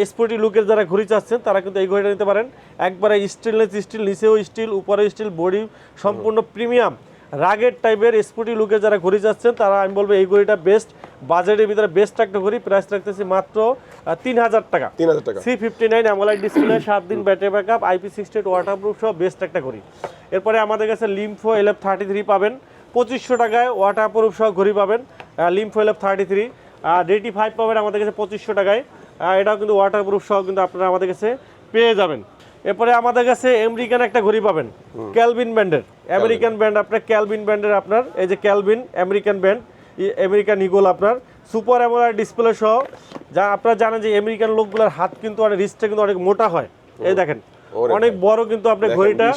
স্পোর্টি লুকের যারা ঘড়ি চাচ্ছেন তারা কিন্তু এই ঘড়িটা নিতে পারেন, একবারে স্টেনলেস স্টিল, নিচেও স্টিল, উপরে স্টিল, বডি সম্পূর্ণ প্রিমিয়াম রাগের টাইপের স্পোর্টি লুকের যারা ঘড়ি চাচ্ছেন তারা আমি বলবো এই ঘড়িটা বেস্ট, বাজেটের ভিতরে বেস্ট একটা ঘড়ি, প্রাইস রাখতেছি মাত্র 3000 টাকা। C59 AMOLED ডিসপ্লে, 7 দিন ব্যাটারি ব্যাকআপ, IP68 ওয়াটারপ্রুফ সহ বেস্ট একটা ঘড়ি। এরপরে আমাদের কাছে লিম্ফো LF33 পাবেন 2500 টাকায়, ওয়াটারপ্রুফ সহ ঘড়ি পাবেন লিম্ফো LF33। DT5 পাবেন আমাদের কাছে 2500 টাকায়, এটাও কিন্তু ওয়াটারপ্রুফ সহ কিন্তু আপনারা আমাদের কাছে পেয়ে যাবেন। এরপরে আমাদের কাছে আমেরিকান একটা ঘড়ি পাবেন, ক্যালভিন ব্র্যান্ডের, আমেরিকান ব্র্যান্ড আপনার ক্যালভিন ব্র্যান্ডের, আপনার এই যে Calvin American brand, American Eagle আপনার সুপার AMOLED ডিসপ্লে সহ। যা আপনারা জানেন যে আমেরিকান লোকগুলোর হাত কিন্তু অনেক, রিস্টটা কিন্তু অনেক মোটা হয়, এই দেখেন অনেক বড় কিন্তু আপনার ঘড়িটা,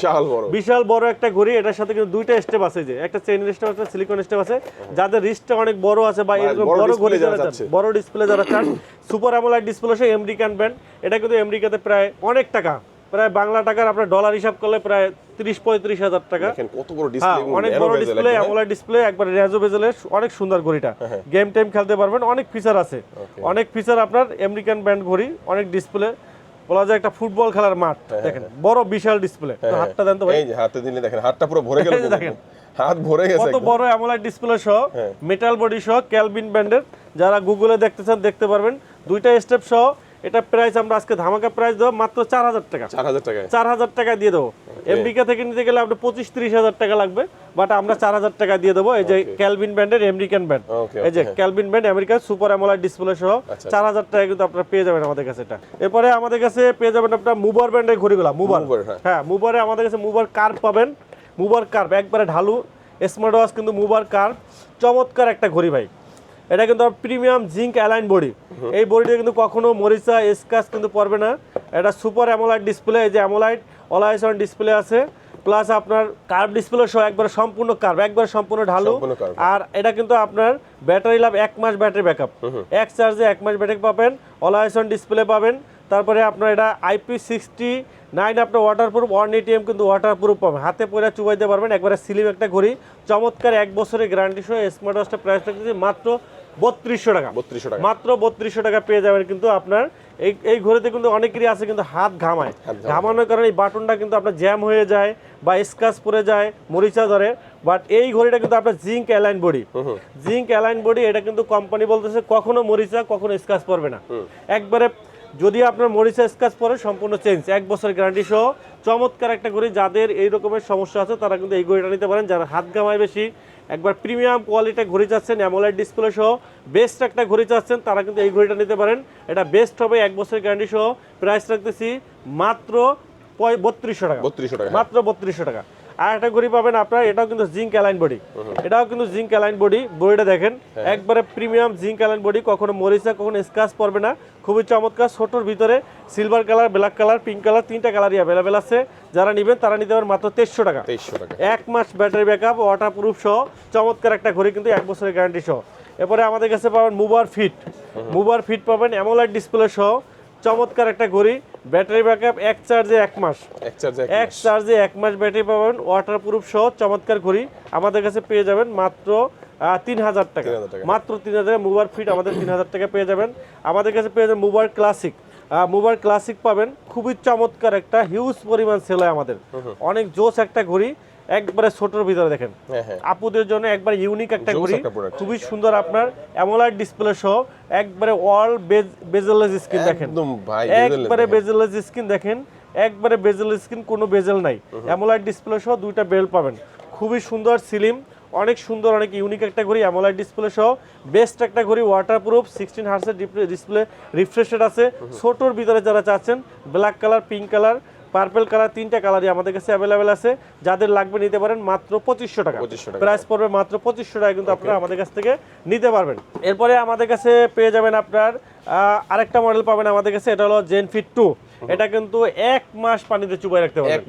বিশাল বড় একটা ঘড়ি। এটার সাথে কিন্তু দুইটা স্টেপ আছে, যে একটা চেইন স্টেপ আছে, সিলিকন স্টেপ আছে। যাদের রিস্টটা অনেক বড় আছে বা এরকম বড় ঘড়ি যারা চান, বড় ডিসপ্লে যারা চান, সুপার AMOLED ডিসপ্লে সহ আমেরিকান ব্র্যান্ড, এটা কিন্তু আমেরিকাতে প্রায় অনেক টাকা, প্রায় বাংলা টাকার আপনার ডলার হিসাব করলে প্রায় 30-35 হাজার টাকা। কত বড় ডিসপ্লে, অনেক বড় ডিসপ্লে, AMOLED ডিসপ্লে, একবার রেজো বেজেলের, অনেক সুন্দর ঘড়িটা, গেম টাইম খেলতে পারবেন, অনেক ফিচার আছে, অনেক ফিচার আপনার আমেরিকান ব্র্যান্ড ঘড়ি, অনেক ডিসপ্লে, বলা যায় একটা ফুটবল খেলার মাঠ। দেখেন বড় বিশাল ডিসপ্লে, হাতটা দেন তো ভাই, এই যে হাতে দিলে দেখেন হাতটা পুরো ভরে গেল, দেখেন হাত ভরে গেছে, কত বড় AMOLED ডিসপ্লে সহ, মেটাল বডি সহ, ক্যালভিন ব্র্যান্ডের। যারা গুগলে দেখতে চান দেখতে পারবেন, দুইটা স্টেপ সহ। এটা প্রাইস আমরা আজকে ধামাকা প্রাইস দেবো মাত্র 4000 টাকা। 4000 টাকা দিয়ে দেবো। আমেরিকা থেকে নিতে গেলে আপনার 25-30 হাজার টাকা লাগবে, বাট আমরা 4000 টাকা দিয়ে দেবো। এই যে ক্যালভিন ব্র্যান্ডের আমেরিকান ব্র্যান্ড, এই যে Calvin brand American super AMOLED display সহ 4000 টাকা কিন্তু আপনারা পেয়ে যাবেন আমাদের কাছে এটা। এরপরে আমাদের কাছে পেয়ে যাবেন আপনার মুভার ব্র্যান্ডের ঘড়িগুলা, মুভার, হ্যাঁ মুভারে আমাদের কাছে মুভার কার্ভ পাবেন, মুভার কার্ভ একবারে ঢালু স্মার্ট ওয়াচ কিন্তু মুভার কার্ভ, চমৎকার একটা ঘড়ি ভাই। এটা কিন্তু প্রিমিয়াম জিঙ্ক অ্যালাইন বডি, এই বডিটা কিন্তু কখনো মরিচা স্ক্র্যাচ কিন্তু পড়বে না। এটা সুপার AMOLED ডিসপ্লে, এই যে AMOLED অলওয়েজ অন ডিসপ্লে আছে, প্লাস আপনার কার্ভ ডিসপ্লে সহ একবার সম্পূর্ণ কার্ভ, একবার সম্পূর্ণ ঢালু। আর এটা কিন্তু আপনার ব্যাটারি লাভ 1 মাস ব্যাটারি ব্যাকআপ, এক চার্জে 1 মাস ব্যাটারি পাবেন, অলওয়েজ অন ডিসপ্লে পাবেন। তারপরে আপনার এটা IP69 আপনার ওয়াটারপ্রুফ, 1 ATM কিন্তু ওয়াটারপ্রুফ পাবেন, হাতে পরে চুবাইতে পারবেন, একবারে স্লিম একটা ঘড়ি, চমৎকার 1 বছরের গ্যারান্টি সহ। স্মার্ট ওয়াচটা প্রাইস রাখতেছি মাত্র 3200 টাকা, মাত্র 3200 টাকা পেয়ে যাবেন। কিন্তু আপনার এই ঘড়িতে কিন্তু অনেকেরই আছে কিন্তু হাত ঘামায়, ঘামানোর কারণে এই বাটনটা কিন্তু আপনার জ্যাম হয়ে যায় বা স্ক্র্যাচ পড়ে যায়, মরিচা ধরে। বাট এই ঘড়িটা কিন্তু আপনার zinc alloy body, zinc alloy body, এটা কিন্তু কোম্পানি বলতেছে কখনো মরিচা কখনো স্ক্র্যাচ পড়বে না, একবারে যদি আপনার মরিচা স্ক্র্যাচ পড়ে সম্পূর্ণ চেঞ্জ, 1 বছর গ্যারান্টি সহ। চমৎকার একটা ঘড়ি, যাদের এই রকমের সমস্যা আছে তারা কিন্তু এই ঘড়িটা নিতে পারেন। যারা হাত ঘামায় বেশি, একবার প্রিমিয়াম কোয়ালিটির ঘড়ি চাচ্ছেন, AMOLED ডিসপ্লে সহ বেস্ট একটা ঘড়ি চাচ্ছেন, তারা কিন্তু এই ঘড়িটা নিতে পারেন। এটা বেস্ট হবে, 1 বছরের গ্যারান্টি সহ। প্রাইস রাখতেছি মাত্র 3200 টাকা, মাত্র 3200 টাকা। আর একটা ঘড়ি পাবেন আপনার, এটাও কিন্তু জিঙ্ক অ্যালাইন বডি, এটাও কিন্তু জিঙ্ক অ্যালাইন বডি, বডিটা দেখেন একবারে প্রিমিয়াম জিঙ্ক অ্যালাইন বডি, কখনো মরিচা কখনো স্ক্র্যাচ পড়বে না, খুবই চমৎকার। ছোটোর ভিতরে silver colour, black colour, pink colour, 3টা কালারই অ্যাভেলেবেল আছে। যারা নেবেন তারা নিতে পারেন মাত্র 2300 টাকা, 1 মাস ব্যাটারি ব্যাকআপ, ওয়াটারপ্রুফ সহ, চমৎকার একটা ঘড়ি কিন্তু 1 বছরের গ্যারান্টি সহ। এরপরে আমাদের কাছে পাবেন মুভার ফিট, মুভার ফিট পাবেন AMOLED ডিসপ্লে সহ, চমৎকার একটা ঘড়ি, ব্যাটারি ব্যাকআপ 1 চার্জে 1 মাস, 1 চার্জে 1 মাস ব্যাটারি পাবেন, ওয়াটারপ্রুফ সহ চমৎকার ঘড়ি আমাদের কাছে পেয়ে যাবেন মাত্র 3000 টাকা, মাত্র 3000 মুভার ফিট আমাদের 3000 টাকা পেয়ে যাবেন। আমাদের কাছে পেয়ে যাবেন মুভার ক্লাসিক, মুভার ক্লাসিক পাবেন, খুবই চমৎকার একটা হিউজ পরিমাণ সেল হয় আমাদের, অনেক জোস একটা ঘড়ি, একবারে ছোটর ভিতরে দেখেন, আপুদের জন্য একবার ইউনিক একটা ঘড়ি, খুবই সুন্দর আপনার AMOLED ডিসপ্লে সহ, একবারে অল বেজেললেস স্ক্রিন দেখেন, একবারে বেজেললেস স্ক্রিন দেখেন, একবারে বেজেললেস স্ক্রিন, কোনো বেজেল নাই, AMOLED ডিসপ্লে সহ 2টা বেল পাবেন, খুবই সুন্দর স্লিম, অনেক সুন্দর, অনেক ইউনিক একটা ঘড়ি, AMOLED ডিসপ্লে সহ বেস্ট একটা ঘড়ি, ওয়াটারপ্রুফ, 16 হার্টজের ডিসপ্লে রিফ্রেশ রেট আছে। ছোটোর ভিতরে যারা চাচ্ছেন, black colour, pink colour, purple colour, 3টা কালারই আমাদের কাছে অ্যাভেলেবেল আছে। যাদের লাগবে নিতে পারেন মাত্র 2500 টাকা। 2500 টাকা। প্রাইস পড়বে মাত্র 2500 টাকা, কিন্তু আপনারা আমাদের কাছ থেকে নিতে পারবেন। এরপরে আমাদের কাছে পেয়ে যাবেন আপনার আরেকটা মডেল পাবেন আমাদের কাছে, এটা হলো জেনফিট 2। এটা কিন্তু 1 মাস পানিতে চুবাই রাখতে পারবেন।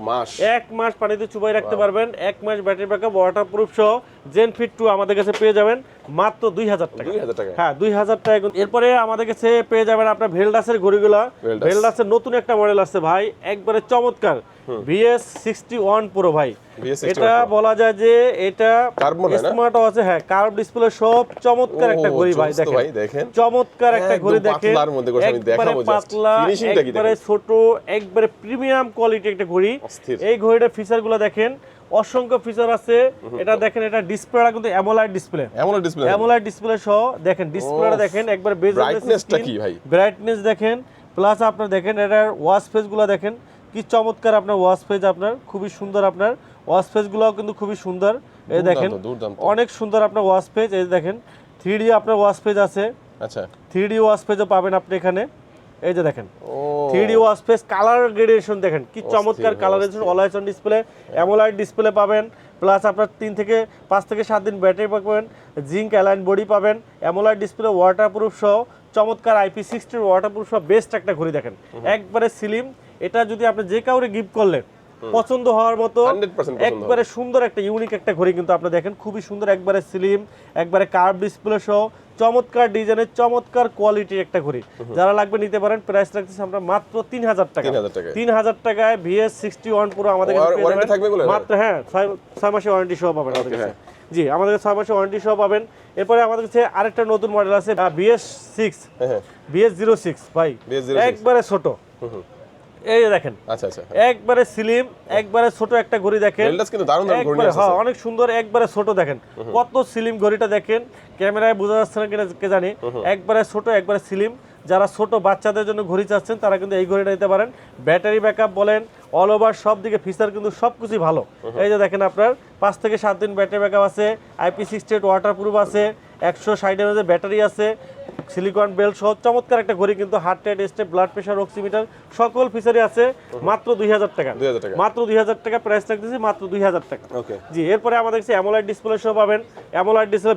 1 মাস পানিতে চুবাই রাখতে পারবেন। 1 মাস ব্যাটারি ব্যাকআপ, ওয়াটারপ্রুফ সহ জেনফিট 2 আমাদের কাছে পেয়ে যাবেন মাত্র 2000 টাকা। 2000 টাকা। হ্যাঁ 2000 টাকা। এরপরে আমাদের কাছে পেয়ে যাবেন আপনার ভেলডাসের ঘড়িগুলো। ভেলডাসের নতুন একটা মডেল আছে ভাই, একবারে চমৎকার, VS61 Pro ভাই। এটা বলা যায় যে এটা স্মার্ট ওয়াচ, হ্যাঁ কার্ভ ডিসপ্লে সব চমৎকার একটা ঘড়ি ভাই। দেখেন চমৎকার একটা ঘড়ি, দেখেন একবারে পাতলা, একবারে ছোট, একবারে প্রিমিয়াম কোয়ালিটি একটা ঘড়ি। এই ঘড়িটার ফিচারগুলো দেখেন, অসংখ্য ফিচার আছে। এটা দেখেন, এটা ডিসপ্লেটা কিন্তু অ্যামোলাইড ডিসপ্লে সহ। দেখেন ডিসপ্লেটা দেখেন, একবার ব্রাইটনেসটা কি ভাই, ব্রাইটনেস দেখেন, প্লাস আপনার দেখেন এটার ওয়াচ ফেসগুলো দেখেন কি চমৎকার। আপনার ওয়াচ ফেজ আপনার খুবই সুন্দর, আপনার ওয়াচ ফেজগুলোও কিন্তু খুবই সুন্দর। এই দেখেন অনেক সুন্দর আপনার ওয়াচ ফেজ। এই দেখেন 3D আপনার ওয়াচ ফেজ আছে। আচ্ছা 3D ওয়াচ ফেজও পাবেন আপনি এখানে। এই যে দেখেন 3D watch phase, colour gradation দেখেন কি চমৎকার colouration. Always on display, অ্যামোলাইড display পাবেন, প্লাস আপনার 5 থেকে 7 দিন ব্যাটারি পাবেন, জিঙ্ক অ্যালাইন বডি পাবেন, অ্যামোলাইড ডিসপ্লে, ওয়াটারপ্রুফ সহ চমৎকার IP60 ওয়াটারপ্রুফ সহ বেস্ট একটা ঘড়ি দেখেন, একবারে স্লিম। এটা যদি আপনি যে কাউরে গিফট করলেন পছন্দ হওয়ার মতো একবারে সুন্দর একটা ইউনিক একটা ঘড়ি, কিন্তু আপনি দেখেন খুবই সুন্দর, একবারে স্লিম, একবারে কার্ভ ডিসপ্লে সহ চমৎকার ডিজাইনের, চমৎকার কোয়ালিটির একটা ঘড়ি। যারা লাগবে নিতে পারেন। প্রাইস রাখতেছি আমরা মাত্র 3000 টাকা। 3000 টাকায় VS61 Pro আমাদের কাছে মাত্র, হ্যাঁ 6 মাসের ওয়ারেন্টি সহ পাবেন আমাদের কাছে। জি আমাদের কাছে 6 মাসের ওয়ারেন্টি সহ পাবেন। এরপরে আমাদের কাছে আরেকটা নতুন মডেল আছে VS06 ভাই, একবারে ছোট। এই দেখেন একবারে স্লিম, একবারে ছোট একটা ঘড়ি দেখেন, হ্যাঁ অনেক সুন্দর, একবারে ছোট দেখেন কত স্লিম ঘড়িটা দেখেন। ক্যামেরায় বোঝা যাচ্ছে না কিনা কে জানি, একবারে ছোট, একবারে স্লিম। যারা ছোট বাচ্চাদের জন্য ঘড়ি চাচ্ছেন তারা কিন্তু এই ঘড়িটা নিতে পারেন। ব্যাটারি ব্যাকআপ বলেন, অল ওভার সব দিকে ফিচার কিন্তু সবকিছুই ভালো। এই যে দেখেন আপনার 5 থেকে 7 দিন ব্যাটারি ব্যাকআপ আছে, IP60 ওয়াটারপ্রুফ আছে, 160 mAh ব্যাটারি আছে, সিলিকন বেল্ট সহ চমৎকার একটা ঘড়ি, কিন্তু heart rate, step, blood pressure, oximeter সকল ফিচারই আছে। মাত্র 2000 টাকা। মাত্র 2000 টাকা প্রাইস রাখতেছি, মাত্র 2000 টাকা। জি এরপরে আমাদের কাছে অ্যামোলাইড ডিসপ্লে সহ পাবেন। অ্যামোলাইড ডিসপ্লে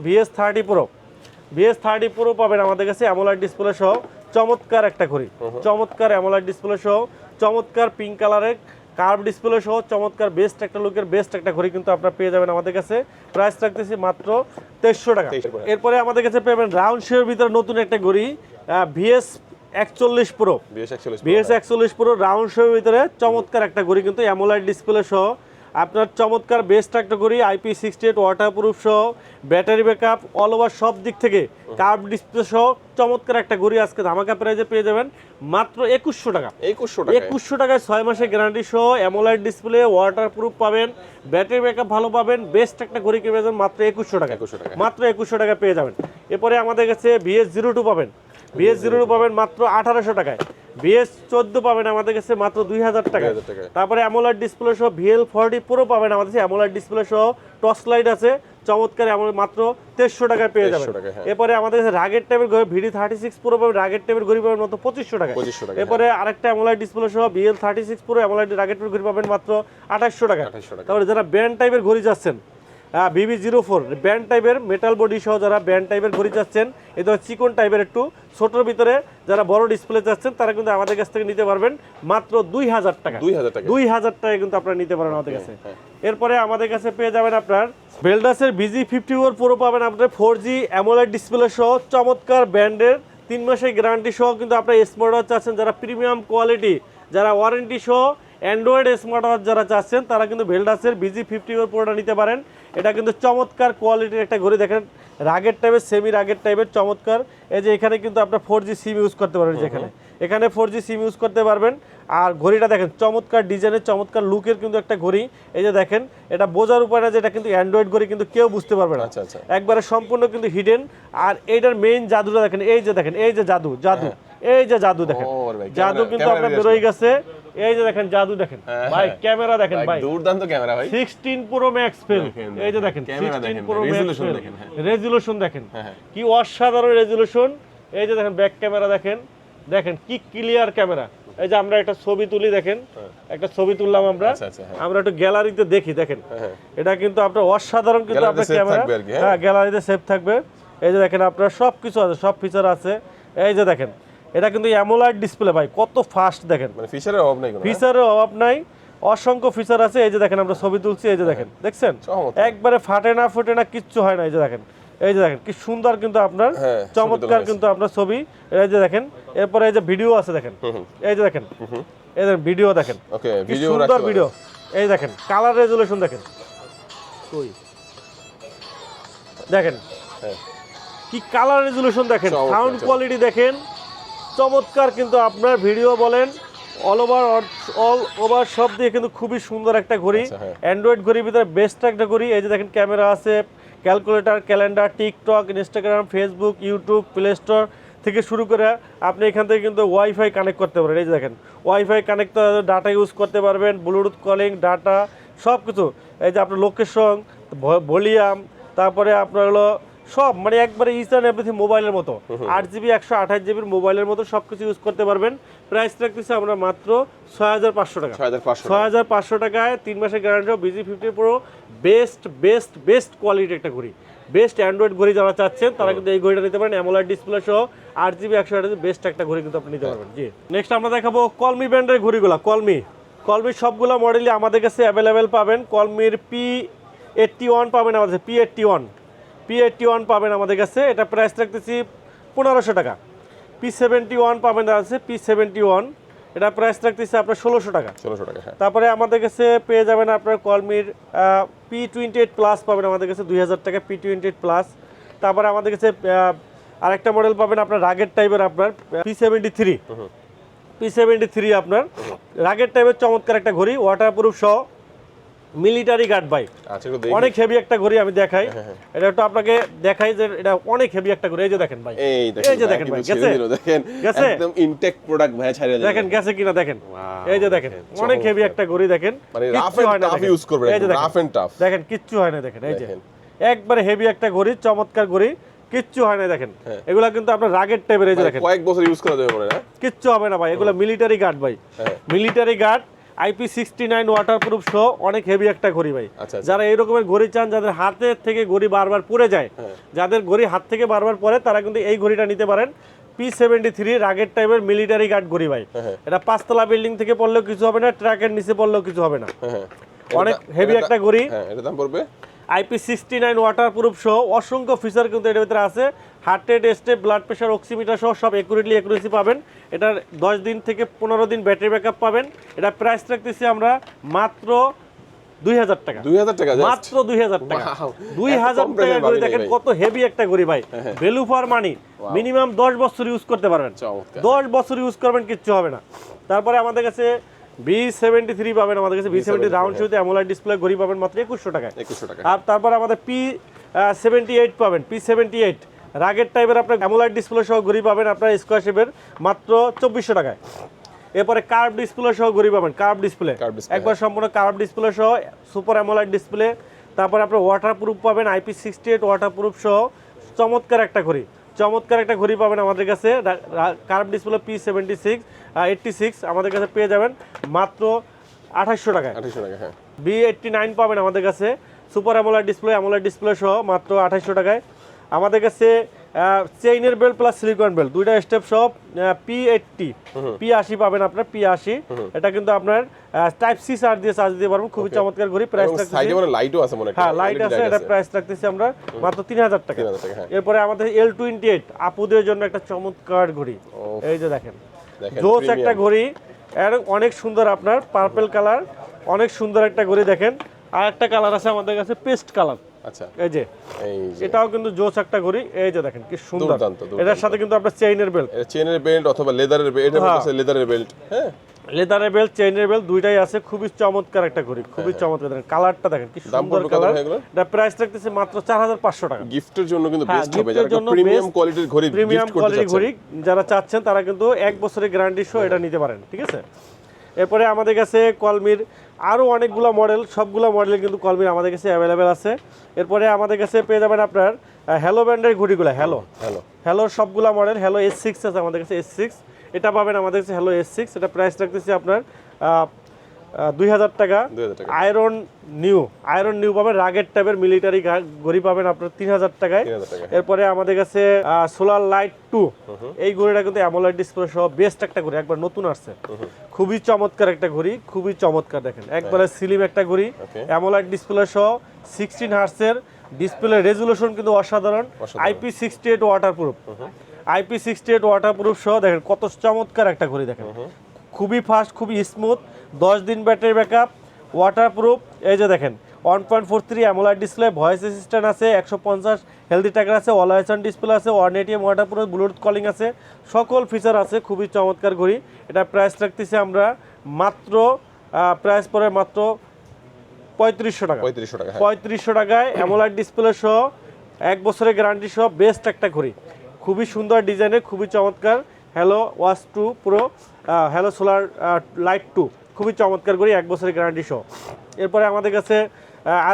VS30 Pro পাবেন আমাদের কাছে অ্যামোলাইড ডিসপ্লে সহ চমৎকার একটা ঘড়ি, চমৎকার অ্যামোলাইড ডিসপ্লে সহ, চমৎকার পিঙ্ক কালারের কার্ভ ডিসপ্লে সহ চমৎকার বেস্ট একটা লুকের বেস্ট একটা ঘড়ি কিন্তু আপনারা পেয়ে যাবেন আমাদের কাছে। প্রাইস রাখতেছি মাত্র 2300 টাকা। এরপরে আমাদের কাছে পাবেন রাউন্ড শেপের ভিতরে নতুন একটা ঘড়ি VS41 Pro রাউন্ড শেপের ভিতরে চমৎকার একটা ঘড়ি, কিন্তু অ্যামোলাইড ডিসপ্লে সহ আপনার চমৎকার বেস্ট একটা ঘড়ি, IP68 ওয়াটারপ্রুফ সহ, ব্যাটারি ব্যাকআপ, অল ওভার সব দিক থেকে কার্ভ ডিসপ্লে সহ চমৎকার একটা ঘড়ি আজকে ধামাকা প্রাইজে পেয়ে যাবেন মাত্র 2100 টাকা। 2100 টাকায় 6 মাসের গ্যারান্টি সহ অ্যামোলাইড ডিসপ্লে, ওয়াটারপ্রুফ পাবেন, ব্যাটারি ব্যাকআপ ভালো পাবেন, বেস্ট একটা ঘড়ি পেয়ে যাবেন মাত্র 2100 টাকা। মাত্র 2100 টাকা পেয়ে যাবেন। এরপরে আমাদের কাছে VS02 পাবেন। VS02 পাবেন মাত্র 1800 টাকায়। VS14 পাবেন আমাদের কাছে মাত্র 2000 টাকা। তারপরে অ্যামোলাইড ডিসপ্লে সহ VL40 Pro পাবেন আমাদের কাছে, অ্যামোলাইড ডিসপ্লে সহ টর্চ লাইট আছে চমৎকার, মাত্র 2300 টাকায় পেয়ে যাবেন। এরপরে আমাদের কাছে রাগের টাইপের ঘড়ি VD36 Pro পাবেন, রাগের টাইপের ঘড়ি পাবেন মাত্র 2500 টাকা। এরপরে আরেকটা অ্যামোলাইড ডিসপ্লে সহ VL36 Pro অ্যামোলাইড রাগের টাইপের ঘড়ি পাবেন মাত্র 2800 টাকা। তারপরে যারা ব্যান্ড টাইপের ঘড়ি যাচ্ছেন, BB04 ব্যান্ড টাইপের মেটাল বডি সহ যারা ব্যান্ড টাইপের ঘড়ি চাচ্ছেন, এই ধর চিকন টাইপের একটু ছোটোর ভিতরে যারা বড় ডিসপ্লে চাচ্ছেন তারা কিন্তু আমাদের কাছ থেকে নিতে পারবেন মাত্র 2000 টাকা। 2000 টাকা কিন্তু আপনারা নিতে পারেন আমাদের কাছে। এরপরে আমাদের কাছে পেয়ে যাবেন আপনার ভেলডাসের VG54 Pro পাবেন আপনার 4G অ্যামোলাইড ডিসপ্লে সহ চমৎকার ব্র্যান্ডের 3 মাসের গ্যারান্টি সহ, কিন্তু আপনারা স্মার্ট ওয়াচ চাচ্ছেন যারা প্রিমিয়াম কোয়ালিটি, যারা ওয়ারেন্টি সহ অ্যান্ড্রয়েড স্মার্ট ওয়াচ যারা চাচ্ছেন তারা কিন্তু ভেলডাসের VG54 Proটা নিতে পারেন। এটা কিন্তু চমৎকার কোয়ালিটির একটা ঘড়ি দেখেন, রাগের টাইপের, সেমি রাগের টাইপের চমৎকার। এই যে এখানে কিন্তু আপনার 4G সিম ইউজ করতে পারবেন, যেখানে এখানে 4G সিম ইউজ করতে পারবেন। আর ঘড়িটা দেখেন চমৎকার ডিজাইনের, চমৎকার লুকের কিন্তু একটা ঘড়ি। এই যে দেখেন এটা বোঝার উপায় না যে এটা কিন্তু অ্যান্ড্রয়েড ঘড়ি, কিন্তু কেউ বুঝতে পারবে না, একবারে সম্পূর্ণ কিন্তু হিডেন। আর এইটার মেইন জাদুটা দেখেন, এই যে দেখেন এই যে জাদু, এই যে জাদু দেখেন, জাদু কিন্তু আপনার বেরোয় গেছে। এই যে দেখেন জাদু দেখেন ভাই, ক্যামেরা দেখেন ভাই, দুর্দান্ত ক্যামেরা ভাই, 16 Pro Max ফিল্ম। এই যে দেখেন 16 Pro Max রেজোলিউশন দেখেন কি অসাধারণ রেজোলিউশন। এই যে দেখেন ব্যাক ক্যামেরা দেখেন, দেখেন কি ক্লিয়ার ক্যামেরা। এই যে আমরা একটা ছবি তুলি দেখেন একটা ছবি তুললাম আমরা। আচ্ছা, আচ্ছা, হ্যাঁ। আমরা একটু গ্যালারিতে দেখি, দেখেন এটা কিন্তু আপনার অসাধারণ, কিন্তু আপনার save ক্যামেরা, থাকবে আর কি, হ্যাঁ? হ্যাঁ গ্যালারিতে সেভ থাকবে। এই যে দেখেন আপনার সব কিছু আছে, সব ফিচার আছে। এই যে দেখেন এটা কিন্তু অ্যামোলাইড ডিসপ্লে ভাই, কত ফাস্ট দেখেন, মানে ফিচারের অভাব নাই কোনো, হ্যাঁ? ফিচারের অভাব নাই, অসংখ্য ফিচার আছে। এই যে দেখেন আমরা ছবি তুলছি, এই যে দেখেন, দেখছেন চমৎকার। একবারে ফাটে না ফুটে না, কিচ্ছু হয় না। এই যে দেখেন, এই যে দেখেন কি সুন্দর কিন্তু আপনার হ্যাঁ, ছবি তোলা চমৎকার হয়েছে। কিন্তু আপনার ছবি। এই যে দেখেন, এরপরে এই যে ভিডিও আছে দেখেন, এই যে দেখেন, এই দেখেন ভিডিও দেখেন, ওকে, কি ভিডিও সুন্দর রাখতে ভিডিও। এই দেখেন কালার রেজুলেশন দেখেন, কই দেখেন হ্যাঁ, কি কালার রেজুলেশন দেখেন, চমৎকার, সাউন্ড চমৎকার। কোয়ালিটি দেখেন, চমৎকার কিন্তু আপনার ভিডিও বলেন অল ওভার সব দিয়ে কিন্তু খুবই সুন্দর একটা ঘড়ি। আচ্ছা, হ্যাঁ। অ্যান্ড্রয়েড ঘড়ির ভিতরে বেস্ট একটা ঘড়ি। এই যে দেখেন ক্যামেরা আছে, calculator, calendar, TikTok, Instagram, Facebook, YouTube, play store থেকে শুরু করে আপনি এখান থেকে কিন্তু ওয়াইফাই কানেক্ট করতে পারেন। এই যে দেখেন ওয়াইফাই কানেক্ট, ডাটা ইউজ করতে পারবেন, ব্লুটুথ কলিং, ডাটা সব কিছু। এই যে আপনার লোকেশন, ভলিউম, তারপরে আপনার হলো সব, মানে একবারে ইচ অ্যান্ড এভরিথিং মোবাইলের মতো। 8GB 128GB মোবাইলের মতো সব কিছু ইউজ করতে পারবেন। প্রাইস রাখতেছি আমরা মাত্র 6500 টাকা। 6500 6500 টাকায় 3 মাসের guarantee, BG50 Pro, best quality একটা ঘড়ি, বেস্ট অ্যান্ড্রয়েড ঘড়ি যারা চাচ্ছেন তারা কিন্তু এই ঘড়িটা নিতে পারেন। অ্যামোলেড ডিসপ্লে সহ 8GB 128GB বেস্ট একটা ঘড়ি কিন্তু আপনি নিতে পারবেন। জি, নেক্সট আমরা দেখাবো কলমি ব্র্যান্ডের ঘড়িগুলো। কলমির সবগুলো মডেলই আমাদের কাছে অ্যাভেলেবেল পাবেন। কলমির P81 পাবেন আমাদের, P81 পাবেন আমাদের কাছে, এটা প্রাইস রাখতেছি 1500 টাকা। P71 পাবেন আছে, P71 এটা প্রাইস রাখতেছি আপনার 1600 টাকা। 1600 টাকা, হ্যাঁ। তারপরে আমাদের কাছে পেয়ে যাবেন আপনার কলমির P28 প্লাস পাবেন আমাদের কাছে 2000 টাকা, P28 প্লাস। তারপরে আমাদের কাছে আরেকটা মডেল পাবেন আপনার রাগের টাইপের, আপনার P73 আপনার রাগের টাইপের চমৎকার একটা ঘড়ি, ওয়াটারপ্রুফ সহ, মিলিটারি গার্ড ভাই, আচ্ছা, একটু দেখি। অনেক হেভি একটা ঘড়ি। আমি দেখাই, এটা একটু আপনাকে দেখাই যে এটা অনেক হেভি একটা ঘড়ি। এই যে দেখেন ভাই, এই যে দেখেন ভাই, গেছে দেখেন গেছে? একদম ইনটেক প্রোডাক্ট ভাই, ছাড়িয়ে দেন। দেখেন গেছে কিনা দেখেন, Wow, এই যে দেখেন অনেক হেভি একটা ঘড়ি দেখেন, মানে রাফ কিচ্ছু হয় এন্ড না টাফ দেখেন। ইউজ করবেন, এই যে দেখেন, রাফ এন্ড টাফ। দেখেন কিচ্ছু হয় না দেখেন, এই যে দেখেন। একবারে হেভি একটা ঘড়ি, চমৎকার ঘড়ি, কিচ্ছু হয় না দেখেন। হ্যাঁ। এগুলা কিন্তু আপনার রাগের টাইপের। এই যে দেখেন কয়েক বছর ইউজ করা যাবে মনে হয়, কিচ্ছু হবে না ভাই, এগুলা মিলিটারি গার্ড ভাই, হ্যাঁ। মিলিটারি গার্ড, IP69 ওয়াটারপ্রুফ সহ অনেক হেভি একটা ঘড়ি ভাই। আচ্ছা, আচ্ছা। যারা এই রকমের ঘড়ি চান, যাদের হাতের থেকে ঘড়ি বারবার পড়ে যায়, যাদের ঘড়ি হাত থেকে বারবার পড়ে, তারা কিন্তু এই ঘড়িটা নিতে পারেন। P73 রাগের টাইপের মিলিটারি গার্ড ঘড়ি ভাই, এটা 5 তলা বিল্ডিং থেকে পড়লেও কিছু হবে না, ট্রাকের নিচে পড়লেও কিছু হবে না, হ্যাঁ। অনেক হেভি একটা ঘড়ি। হ্যাঁ, এটা দাম পড়বে IP69 ওয়াটারপ্রুফ সহ অসংখ্য ফিচার কিন্তু এর ভিতরে আছে। Heart rate, step, blood pressure, oximeter সহ সব অ্যাকুরেসি পাবেন। এটার 10 দিন থেকে 15 দিন ব্যাটারি ব্যাকআপ পাবেন। এটা প্রাইস রাখতেছি আমরা মাত্র 2000 টাকা। 2000 টাকা জাস্ট, মাত্র 2000 টাকা। Wow, 2000 এত কম টাকা প্রাইসে ঘড়ি পাবেন দেখেন ভাই। কত হেভি একটা ঘড়ি ভাই, ভ্যালু ফর মানি, মিনিমাম 10 বছর ইউজ করতে পারবেন, চমৎকার। 10 বছর ইউজ করবেন, কিচ্ছু হবে না। তারপরে আমাদের কাছে B73 পাবেন আমাদের কাছে, B70 রাউন্ড শুতে অ্যামোলেড ডিসপ্লে ঘড়ি পাবেন মাত্র 2100 টাকায়। 2100 টাকা। আর তারপর আমাদের P78 পাবেন, P78 রাগের টাইপের আপনার অ্যামোলেড ডিসপ্লে সহ ঘড়ি পাবেন আপনার স্কোয়ার শেপের মাত্র 2400 টাকায়। এরপরে কার্ভ ডিসপ্লে সহ ঘড়ি পাবেন, কার্ভ ডিসপ্লে একবার সম্পূর্ণ কার্ভ ডিসপ্লে সহ সুপার অ্যামোলেড ডিসপ্লে। তারপরে আপনার ওয়াটারপ্রুফ পাবেন, IP68 ওয়াটারপ্রুফ সহ চমৎকার একটা ঘড়ি পাবেন আমাদের কাছে। কার্ভ ডিসপ্লে P86 আমাদের কাছে পেয়ে যাবেন মাত্র 2800 টাকায়। 2800 টাকা, হ্যাঁ। B89 পাবেন আমাদের কাছে, সুপার অ্যামোলেড ডিসপ্লে সহ মাত্র 2800 টাকায়। আমাদের কাছে চেইনের বেল্ট প্লাস সিলিকন বেল্ট দুইটা স্টেপ সহ P80 পাবেন আপনার, P80 এটা কিন্তু আপনার টাইপ সি চার্জ দিয়ে পারবেন, খুবই চমৎকার ঘড়ি। প্রাইস রাখতেছি, সাইডে মানে লাইটও আছে মনে হয়, হ্যাঁ লাইট আছে, এটা প্রাইস রাখতেছি আমরা মাত্র 3000 টাকা। 3000 টাকা, হ্যাঁ। এরপরে আমাদের L28 আপুদের জন্য একটা চমৎকার ঘড়ি, এই যে দেখেন জোস একটা ঘড়ি, এর অনেক সুন্দর আপনার পার্পল কালার, অনেক সুন্দর একটা ঘড়ি দেখেন। আর একটা কালার আছে আমাদের কাছে পেস্ট কালার, আচ্ছা, এই যে এটাও কিন্তু জোস একটা ঘড়ি, এই যে দেখেন কি সুন্দর। দুর্দান্ত। এটার সাথে কিন্তু আপনার চেইনের বেল্ট, এটা চেইনের বেল্ট অথবা লেদারের বেল্ট, এটা হচ্ছে লেদারের বেল্ট, হ্যাঁ, লেদারের বেল্ট, চেইনের বেল্ট দুইটাই আছে। খুবই চমৎকার একটা ঘড়ি, খুবই চমৎকার। দেখেন কালারটা দেখেন কি সুন্দর কালার। এটা প্রাইস রাখতেছে মাত্র 4500 টাকা। গিফটের জন্য কিন্তু বেস্ট হবে, গিফটের যারা জন্য প্রিমিয়াম কোয়ালিটির ঘড়ি প্রিমিয়াম গিফট করতে কোয়ালিটির ঘড়ি চাচ্ছেন, যারা চাচ্ছেন তারা কিন্তু 1 বছরের গ্যারান্টি সহ এটা নিতে পারেন, ঠিক আছে। এরপরে আমাদের কাছে কলমির আরও অনেকগুলো মডেল, সবগুলো মডেল কিন্তু কলমির আমাদের কাছে অ্যাভেলেবেল আছে। এরপরে আমাদের কাছে পেয়ে যাবেন আপনার হ্যালো ব্র্যান্ডের ঘড়িগুলো, হ্যালোর সবগুলো মডেল। হ্যালো S6 আছে আমাদের কাছে, S6 এটা পাবেন আমাদের কাছে, হ্যালো S6 এটা প্রাইস রাখতেছি আপনার 2000 টাকা। 2000 টাকা। আয়রন নিউ পাবেন, রাগের টাইপের মিলিটারি ঘড়ি পাবেন আপনার 3000 টাকায়। 3000 টাকা। এরপরে আমাদের কাছে সোলার লাইট 2, এই ঘড়িটা কিন্তু অ্যামোলেড ডিসপ্লে সহ বেস্ট একটা ঘড়ি, একবার নতুন আসছে, খুবই চমৎকার একটা ঘড়ি, খুবই চমৎকার। দেখেন একবারে স্লিম একটা ঘড়ি, অ্যামোলেড ডিসপ্লে সহ 16 হার্টজের ডিসপ্লে, রেজুলেশন কিন্তু অসাধারণ। IP68 ওয়াটারপ্রুফ, IP68 ওয়াটারপ্রুফ সহ দেখেন কত চমৎকার একটা ঘড়ি। দেখেন খুবই ফাস্ট, খুবই স্মুথ, 10 দিন ব্যাটারি ব্যাকআপ, ওয়াটারপ্রুফ। এই যে দেখেন 1.43 অ্যামোলেড ডিসপ্লে, ভয়েস অ্যাসিস্ট্যান্ট আছে, 150 হেলদি ট্র্যাকার আছে, অলওয়েজ অন ডিসপ্লে আছে, 1 ATM ওয়াটারপ্রুফ, ব্লুটুথ কলিং আছে, সকল ফিচার আছে, খুবই চমৎকার ঘড়ি। এটা প্রাইস রাখতেছি আমরা মাত্র প্রাইস পরে মাত্র 3500 টাকা। 3500 টাকা। 3500 টাকায় অ্যামোলেড ডিসপ্লে সহ 1 বছরের গ্যারান্টি সহ বেস্ট একটা ঘড়ি, খুবই সুন্দর ডিজাইনের, খুবই চমৎকার। Hello watch 2 pro, hello solar light 2, খুবই চমৎকার ঘড়ি, 1 বছরের গ্যারান্টি সহ। এরপরে আমাদের কাছে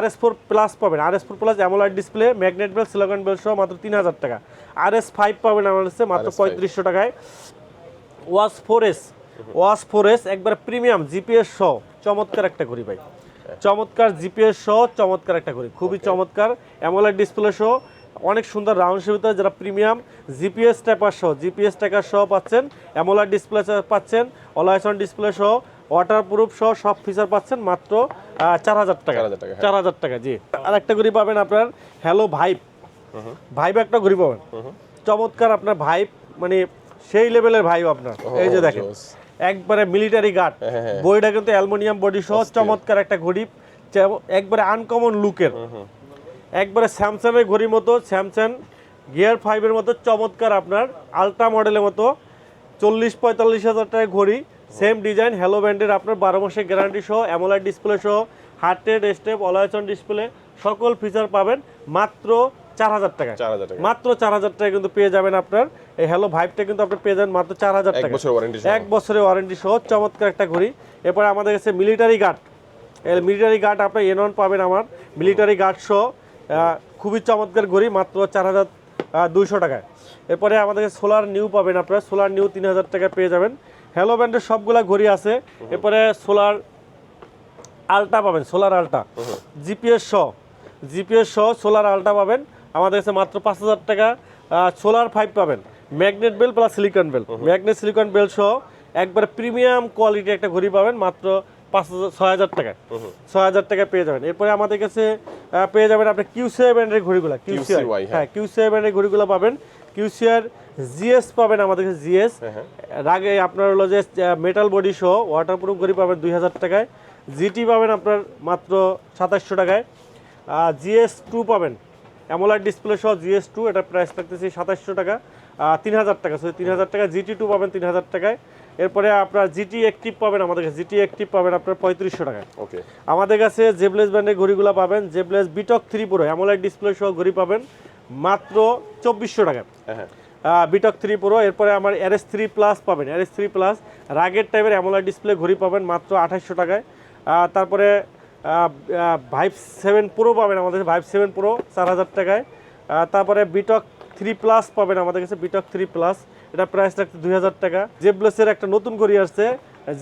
RS4 প্লাস পাবেন, RS4 plus AMOLED display, magnet belt, silicon belt সহ মাত্র 3000 টাকা। RS5 পাবেন আমাদের কাছে মাত্র 3500 টাকায়। ওয়াচ 4S একবার প্রিমিয়াম জিপিএস সহ চমৎকার একটা ঘড়ি ভাই, চমৎকার জিপিএস সহ চমৎকার একটা ঘড়ি, খুবই চমৎকার। অ্যামোলেড ডিসপ্লে সহ অনেক সুন্দর রাউন্ড শেপের ভিতরে, যারা প্রিমিয়াম জিপিএস ট্র্যাকার সহ পাচ্ছেন, অ্যামোলেড ডিসপ্লে পাচ্ছেন, অলওয়েজ অন ডিসপ্লে সহ, ওয়াটারপ্রুফ সহ সব ফিচার পাচ্ছেন মাত্র 4000 টাকা। 4000 টাকা জি। আর একটা ঘড়ি পাবেন আপনার হ্যালো ভাইব একটা ঘড়ি পাবেন, চমৎকার আপনার ভাইব, মানে সেই লেভেলের ভাইব আপনার। এই যে দেখেন একবারে মিলিটারি গার্ড, বডিটা কিন্তু অ্যালুমিনিয়াম বডি সহ চমৎকার একটা ঘড়ি, একবারে আনকমন লুকের, একবারে স্যামসাং এর ঘড়ির মতো, স্যামসাং গিয়ার 5 এর মতো চমৎকার আপনার আলট্রা মডেলের মতো 40-45 হাজার টাকার ঘড়ি, সেম ডিজাইন, হ্যালো ব্র্যান্ডের, আপনার 12 মাসের গ্যারান্টি সহ, অ্যামোলেড ডিসপ্লে সহ, heart rate step, always on display, সকল ফিচার পাবেন মাত্র 4000 টাকা। মাত্র 4000 টাকা কিন্তু পেয়ে যাবেন আপনার এই হ্যালো ভাইবটা, কিন্তু আপনি পেয়ে যাবেন মাত্র 4000 টাকা, 1 বছরের ওয়ারেন্টি সহ চমৎকার একটা ঘড়ি। এরপরে আমাদের কাছে মিলিটারি গার্ড আপনার N1 পাবেন, আমার মিলিটারি গার্ড সহ খুবই চমৎকার ঘড়ি, মাত্র 4200 টাকায়। এরপরে আমাদের সোলার নিউ পাবেন, আপনারা সোলার নিউ 3000 টাকা পেয়ে যাবেন। হ্যালো ব্র্যান্ডের সবগুলা ঘড়ি আছে। এরপরে সোলার আলট্রা পাবেন, সোলার আলট্রা জিপিএস সহ সোলার আলট্রা পাবেন আমাদের কাছে মাত্র 5000 টাকা। সোলার 5 পাবেন, magnet belt plus silicon belt সহ একবার প্রিমিয়াম কোয়ালিটি একটা ঘড়ি পাবেন মাত্র 6000 টাকা। 6000 টাকা পেয়ে যাবেন। এরপরে আমাদের কাছে পেয়ে যাবেন আপনি কিউসিআই ব্র্যান্ডের ঘড়িগুলো, কিউসিআই ব্র্যান্ডের ঘড়িগুলো পাবেন। কিউসিআর জিএস পাবেন আমাদের কাছে, জিএস আগে আপনার হলো যে মেটাল বডি সহ ওয়াটারপ্রুফ ঘড়ি পাবেন 2000 টাকায়। জিটি পাবেন আপনার মাত্র 2700 টাকায়। GS2 পাবেন অ্যামোলেড ডিসপ্লে সহ, GS2 এটা প্রাইস থাকতেছে 2700 টাকা, 3000 টাকা, সরি 3000 টাকা। GT2 পাবেন 3000 টাকায়। এরপরে আপনার জিটি অ্যাক্টিভ পাবেন আমাদের কাছে, জিটি অ্যাক্টিভ পাবেন আপনার 3500 টাকায়। ওকে, আমাদের কাছে জেবলেস ব্র্যান্ডের ঘড়িগুলো পাবেন, জেবলেস বিটক 3 প্রো অ্যামোলেড ডিসপ্লে সহ ঘড়ি পাবেন মাত্র 2400 টাকা। বিটক 3 প্রো। এরপরে আমার RS3 প্লাস পাবেন, RS3 প্লাস রাগের টাইপের অ্যামোলেড ডিসপ্লে ঘড়ি পাবেন মাত্র 2800 টাকায়। তারপরে ভাইভ 7 প্রো পাবেন আমাদের, ভাইভ 7 প্রো 4000 টাকায়। তারপরে বিটক 3 প্লাস পাবেন আমাদের কাছে, বিটক 3 প্লাস এটা প্রাইস রাখতে 2000 টাকা। জেবলেসের একটা নতুন ঘড়ি আসছে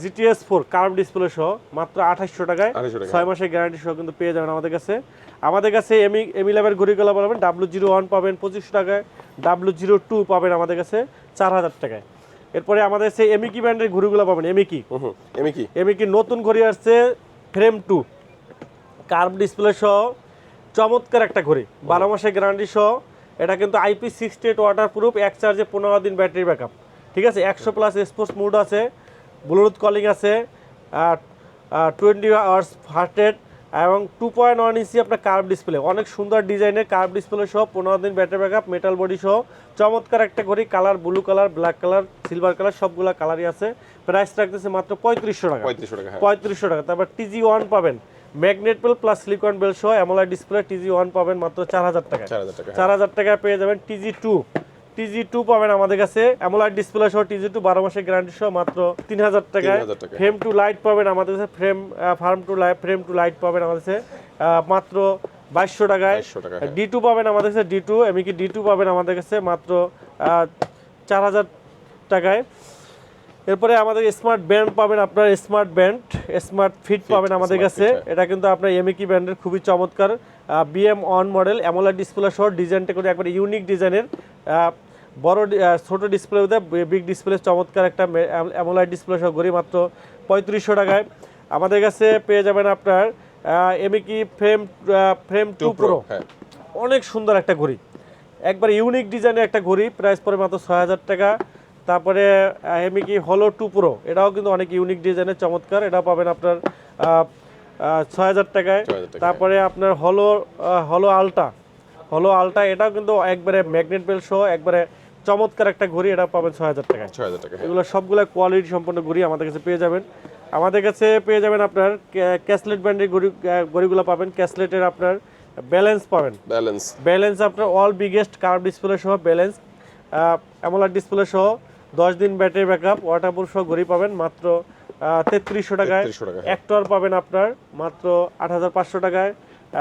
GTS4 কার্ভ ডিসপ্লে সহ মাত্র 2800 টাকায়, 6 মাসের গ্যারান্টি সহ কিন্তু পেয়ে যাবেন আমাদের কাছে। আমাদের কাছে এমি ল্যাবের ঘড়িগুলো পাবেন, W01 পাবেন 2500 টাকায়, W02 পাবেন আমাদের কাছে 4000 টাকায়। এরপরে আমাদের কাছে এমিকি ব্র্যান্ডের ঘড়িগুলো পাবেন, এমিকি নতুন ঘড়ি আসছে ফ্রেম 2 কার্ভ ডিসপ্লে সহ চমৎকার একটা ঘড়ি, 12 মাসের গ্যারান্টি সহ। এটা কিন্তু IP68 ওয়াটারপ্রুফ, এক চার্জে 15 দিন ব্যাটারি ব্যাকআপ, ঠিক আছে। 100 প্লাস স্পোর্টস মোড আছে, ব্লুটুথ কলিং আছে, 20 আওয়ার্স হার্ট রেট এবং 2.1 ইঞ্চি আপনার কার্ভ ডিসপ্লে, অনেক সুন্দর ডিজাইনের কার্ভ ডিসপ্লে সহ, 15 দিন ব্যাটারি ব্যাকআপ, মেটাল বডি সহ চমৎকার একটা ঘড়ি। Colour blue colour, black colour, silver colour সবগুলা কালারই আছে। প্রাইস রাখতেছে মাত্র 3500 টাকা। 3500 টাকা। তারপর TG1 পাবেন magnet belt plus silicon belt সহ অ্যামোলেড ডিসপ্লে, TG1 পাবেন মাত্র 4000 টাকা। 4000 টাকা পেয়ে যাবেন। TG2 পাবেন আমাদের কাছে অ্যামোলেড ডিসপ্লে সহ, TG2 12 মাসের গ্যারান্টি সহ মাত্র 3000 টাকায়। ফ্রেম টু লাইট পাবেন আমাদের কাছে, ফ্রেম টু লাইট পাবেন আমাদের কাছে মাত্র 2200 টাকায়। D2 পাবেন আমাদের কাছে, D2 পাবেন আমাদের কাছে মাত্র 4000 টাকায়। এরপরে আমাদের স্মার্ট ব্যান্ড পাবেন, আপনার স্মার্ট ব্যান্ড, স্মার্ট ফিট পাবেন আমাদের Smart কাছে। Fit, এটা কিন্তু আপনার এমএকি ব্র্যান্ডের খুবই চমৎকার BM on model AMOLED display সহ ডিজাইনটা করে একবার ইউনিক ডিজাইনের বড় ছোট ডিসপ্লে বিগ ডিসপ্লে চমৎকার একটা অ্যামোলেড ডিসপ্লে সহ ঘড়ি মাত্র 3500 টাকায়। আমাদের কাছে পেয়ে যাবেন আপনার এমএকি ফ্রেম 2 প্রো, অনেক সুন্দর একটা ঘড়ি, একবার ইউনিক ডিজাইনের একটা ঘড়ি, প্রাইস পড়ে মাত্র 6000 টাকা। তারপরে এমএকি হলো 2 প্রো, এটাও কিন্তু অনেক ইউনিক ডিজাইনের চমৎকার, এটাও পাবেন আপনার 6000 টাকায়। তারপরে আপনার হলো আলটা, এটাও কিন্তু একবারে ম্যাগনেট বেল সহ একবারে চমৎকার একটা ঘড়ি, এটা পাবেন 6000 টাকায়। এগুলো সবগুলো কোয়ালিটি সম্পন্ন ঘড়ি আমাদের কাছে পেয়ে যাবেন। আমাদের কাছে পেয়ে যাবেন আপনার ক্যাসলেট ব্র্যান্ডের ঘড়িগুলো পাবেন। ক্যাসলেটের আপনার ব্যালেন্স পাবেন, ব্যালেন্স আপনার অল বিগেস্ট কার্ভ ডিসপ্লে সহ ব্যালেন্স অ্যামোলেড ডিসপ্লে সহ 10 দিন ব্যাটারি ব্যাকআপ ওয়াটারপ্রুফ সহ ঘড়ি পাবেন মাত্র 3300 টাকায়। অ্যাক্টর পাবেন আপনার মাত্র 8500 টাকায়।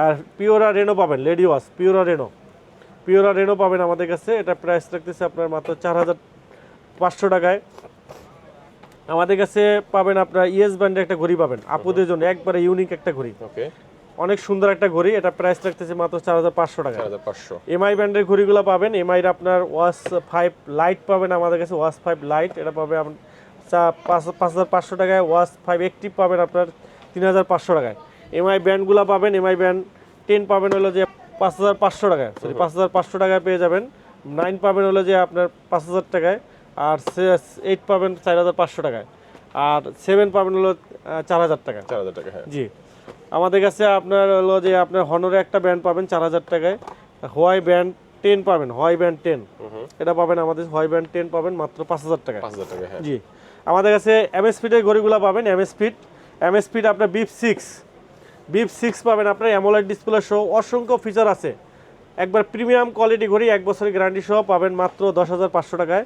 আর পিওরা রেনো পাবেন, লেডি ওয়াচ পিওরা রেনো পাবেন আমাদের কাছে, এটা প্রাইস রাখতেছে আপনার মাত্র 4500 টাকায়। আমাদের কাছে পাবেন আপনার ইএস ব্র্যান্ডের একটা ঘড়ি পাবেন আপুদের জন্য, একবারে ইউনিক একটা ঘড়ি, অনেক সুন্দর একটা ঘড়ি, এটা প্রাইস রাখতেছে মাত্র 4500 টাকা। এমআই ব্র্যান্ডের ঘড়িগুলো পাবেন, এমআই এর আপনার ওয়াচ 5 লাইট পাবেন আমাদের কাছে, ওয়াচ 5 লাইট এটা পাবে 5500 টাকায়। ওয়াচ 5 অ্যাক্টিভ পাবেন আপনার 3500 টাকায়। এমআই ব্র্যান্ডগুলো পাবেন, এমআই ব্র্যান্ড 10 পাবেন হলো যে 5500 টাকায়, সরি 5500 টাকায় পেয়ে যাবেন। 9 পাবেন হলো যে আপনার 5000 টাকায়, আর 8 পাবেন 4500 টাকায়, আর 7 পাবেন হলো 4000 টাকা। জি, আমাদের কাছে আপনার হলো যে আপনার হনরে একটা ব্যান্ড পাবেন 4000 টাকায়। হোয়াই ব্যান্ড 10 পাবেন, হোয়াই ব্যান্ড 10 এটা পাবেন আমাদের, হোয়াই ব্যান্ড 10 পাবেন মাত্র 5000 টাকা। জি, আমাদের কাছে এমএস ফিটের ঘড়িগুলো পাবেন, এমএস ফিট আপনার বিপ 6 পাবেন আপনার অ্যামোলেড ডিসপ্লে সহ, অসংখ্য ফিচার আছে, একবার প্রিমিয়াম কোয়ালিটি ঘড়ি, 1 বছরের গ্যারান্টি সহ পাবেন মাত্র 10500 টাকায়।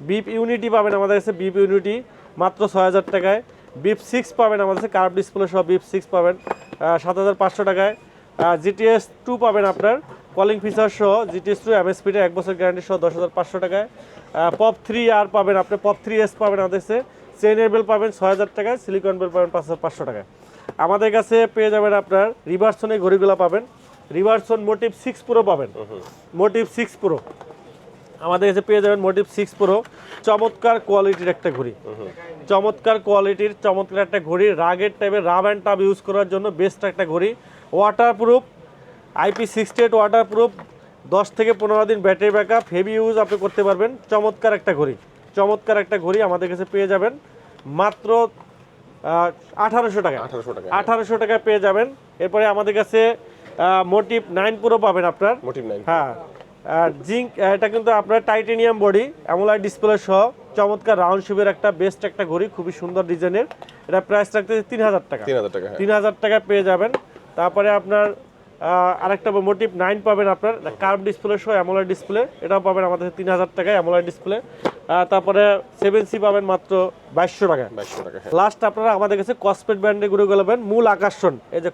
বিপ ইউনিটি পাবেন আমাদের কাছে, বিপ ইউনিটি মাত্র 6000 টাকায়। বিপ 6 পাবেন আমাদের কাছে, কার্ভ ডিসপ্লে সহ বিপ 6 পাবেন 7500 টাকায়। জিটিএস 2 পাবেন আপনার কলিং ফিচার সহ, জিটিএস 2 এমএস ফিটের 1 বছর গ্যারান্টি সহ 10500 টাকায়। পপ 3 আর পাবেন আপনি, পপ 3S পাবেন আমাদের কাছে, চেইনের বেল পাবেন 6000 টাকায়, সিলিকন বেল পাবেন 5500 টাকায়। আমাদের কাছে পেয়ে যাবেন আপনার রিভার্সনের ঘড়িগুলো পাবেন, রিভার্সন মোটিভ 6 প্রো পাবেন, মোটিভ 6 প্রো আমাদের কাছে পেয়ে যাবেন, মোটিভ 6 প্রো চমৎকার কোয়ালিটির একটা ঘড়ি, চমৎকার কোয়ালিটির চমৎকার একটা ঘড়ি, রাগের টাইপের রাব অ্যান্ড টাব ইউজ করার জন্য বেস্ট একটা ঘড়ি, ওয়াটারপ্রুফ IP68 ওয়াটারপ্রুফ, 10 থেকে 15 দিন ব্যাটারি ব্যাকআপ, হেভি ইউজ আপনি করতে পারবেন, চমৎকার একটা ঘড়ি, চমৎকার একটা ঘড়ি আমাদের কাছে পেয়ে যাবেন মাত্র 1800 টাকা, 1800 টাকায় পেয়ে যাবেন। এরপরে আমাদের কাছে মোটিভ 9 প্রো পাবেন আপনার, হ্যাঁ জিঙ্ক, এটা কিন্তু আপনার টাইটেনিয়াম বডি অ্যামোলেড ডিসপ্লে সহ চমৎকার রাউন্ড শেপের একটা বেস্ট একটা ঘড়ি, খুবই সুন্দর ডিজাইনের, এটা প্রাইস রাখতে 3000 টাকা, 3000 টাকায় পেয়ে যাবেন। তারপরে আপনার আরেকটা মোটিভ 9 পাবেন আপনার কার্ভ ডিসপ্লে সহ অ্যামোলেড ডিসপ্লে, এটাও পাবেন আমাদের 3000 টাকায় অ্যামোলেড ডিসপ্লে। তারপরে 7C পাবেন মাত্র 2200 টাকায়। লাস্ট আপনারা আমাদের কাছে কসপেট ব্র্যান্ডের ঘড়িগুলো পাবেন, মূল আকর্ষণ এই যে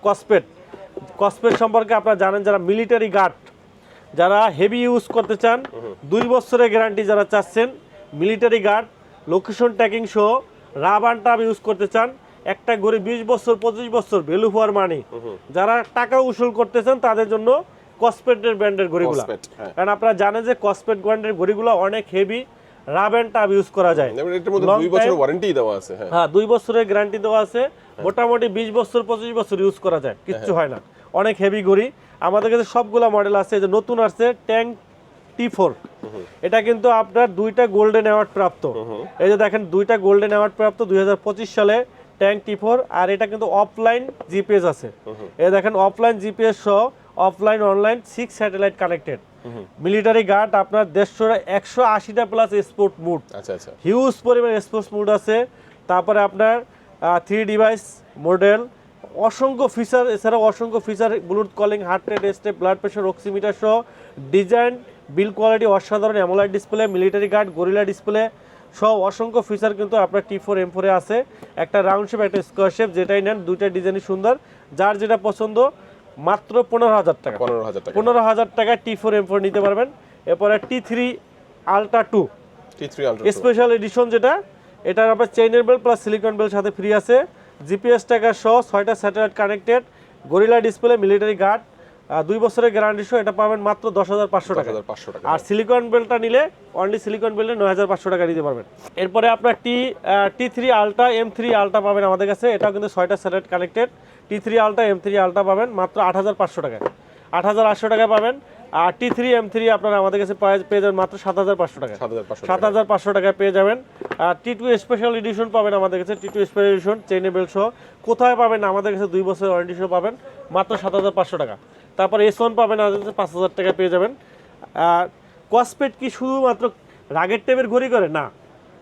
কসপেট সম্পর্কে আপনারা জানেন, যারা মিলিটারি গার্ড, যারা হেভি ইউজ করতে চান, 2 বছরের গ্যারান্টি যারা চাচ্ছেন, মিলিটারি গার্ড লোকেশন ট্র্যাকিং সহ রাব অ্যান্ড টাব ইউজ করতে চান, একটা ঘড়ি 20 বছর 25 বছর ভ্যালু ফর মানি, যারা টাকা উসুল করতে চান তাদের জন্য কসপেটের ব্র্যান্ডের ঘড়িগুলো, কারণ আপনারা জানেন যে কসপেট ব্র্যান্ডের ঘড়িগুলো অনেক heavy rough and tough use করা যায়, এটার মধ্যে 2 বছরের ওয়ারেন্টি দেওয়া আছে, হ্যাঁ 2 বছরের গ্যারান্টি দেওয়া আছে, মোটামুটি 20 বছর 25 বছর ইউজ করা যায়, কিচ্ছু হয় না, অনেক হেভি ঘড়ি। আমাদের কাছে সবগুলা মডেল আছে, যে নতুন আসছে ট্যাঙ্ক T4, এটা কিন্তু আপনার 2টা গোল্ডেন অ্যাওয়ার্ড প্রাপ্ত, এই যে দেখেন 2টা গোল্ডেন অ্যাওয়ার্ড প্রাপ্ত 2025 সালে ট্যাঙ্ক T4, আর এটা কিন্তু অফলাইন জিপিএস আছে, এই দেখেন অফলাইন জিপিএস সহ offline online 6 satellite connected, military guard আপনার 180টা প্লাস স্পোর্ট মুড, হিউজ পরিমাণ স্পোর্টস মুড আছে। তারপরে আপনার 3 ডিভাইস মডেল, অসংখ্য ফিচার, এছাড়াও অসংখ্য feature, Bluetooth calling, heart rate step, blood pressure, oximeter সহ ডিজাইন বিল কোয়ালিটি অসাধারণ, AMOLED display, military guard, gorilla display সহ অসংখ্য ফিচার কিন্তু আপনার T4 M4 এ আছে, একটা রাউন্ড শেপ একটা স্কোয়ার শেপ, যেটাই নেন দুইটা ডিজাইনই সুন্দর, যার যেটা পছন্দ মাত্র 15000 টাকা, 15000 টাকায় T4 M4 নিতে পারবেন। এরপরে T3 Ultra 2 স্পেশাল এডিশন, যেটা এটার আপনার চেইনের বেল্ট প্লাস সিলিকন বেল্ট সাথে ফ্রি আছে, জিপিএস ট্র্যাকার সহ 6টা satellite connected, gorilla display, military guard, 2 বছরের গ্যারান্টি সহ এটা পাবেন মাত্র 10,500 টাকা। 10,500 টাকা। আর সিলিকন বেল্টটা নিলে অনলি সিলিকন বেল্টে 9,500 টাকা নিতে পারবেন। এরপরে আপনার T3 আলট্রা M3 আলট্রা পাবেন আমাদের কাছে, এটাও কিন্তু 6টা satellite connected. T3 ultra M3 ultra পাবেন মাত্র 8,500 টাকায়, 8,800 টাকা পাবেন। আর T3 M3 আপনারা আমাদের কাছে পেয়ে যাবেন মাত্র 7,500 টাকায়, 7,500 টাকায় পেয়ে যাবেন। আর T2 স্পেশাল এডিশন পাবেন আমাদের কাছে, T2 স্পেশাল এডিশন চেইনে বেল্ট সহ। কোথায় পাবেন? আমাদের কাছে 2 বছরের ওয়ারেন্টি সহ পাবেন মাত্র 7,500 টাকা। তারপরে S1 পাবেন আমাদের কাছে 5,000 টাকা পেয়ে যাবেন। আর কসপেট কি শুধুমাত্র রাগের টাইপের ঘড়ি করে? না,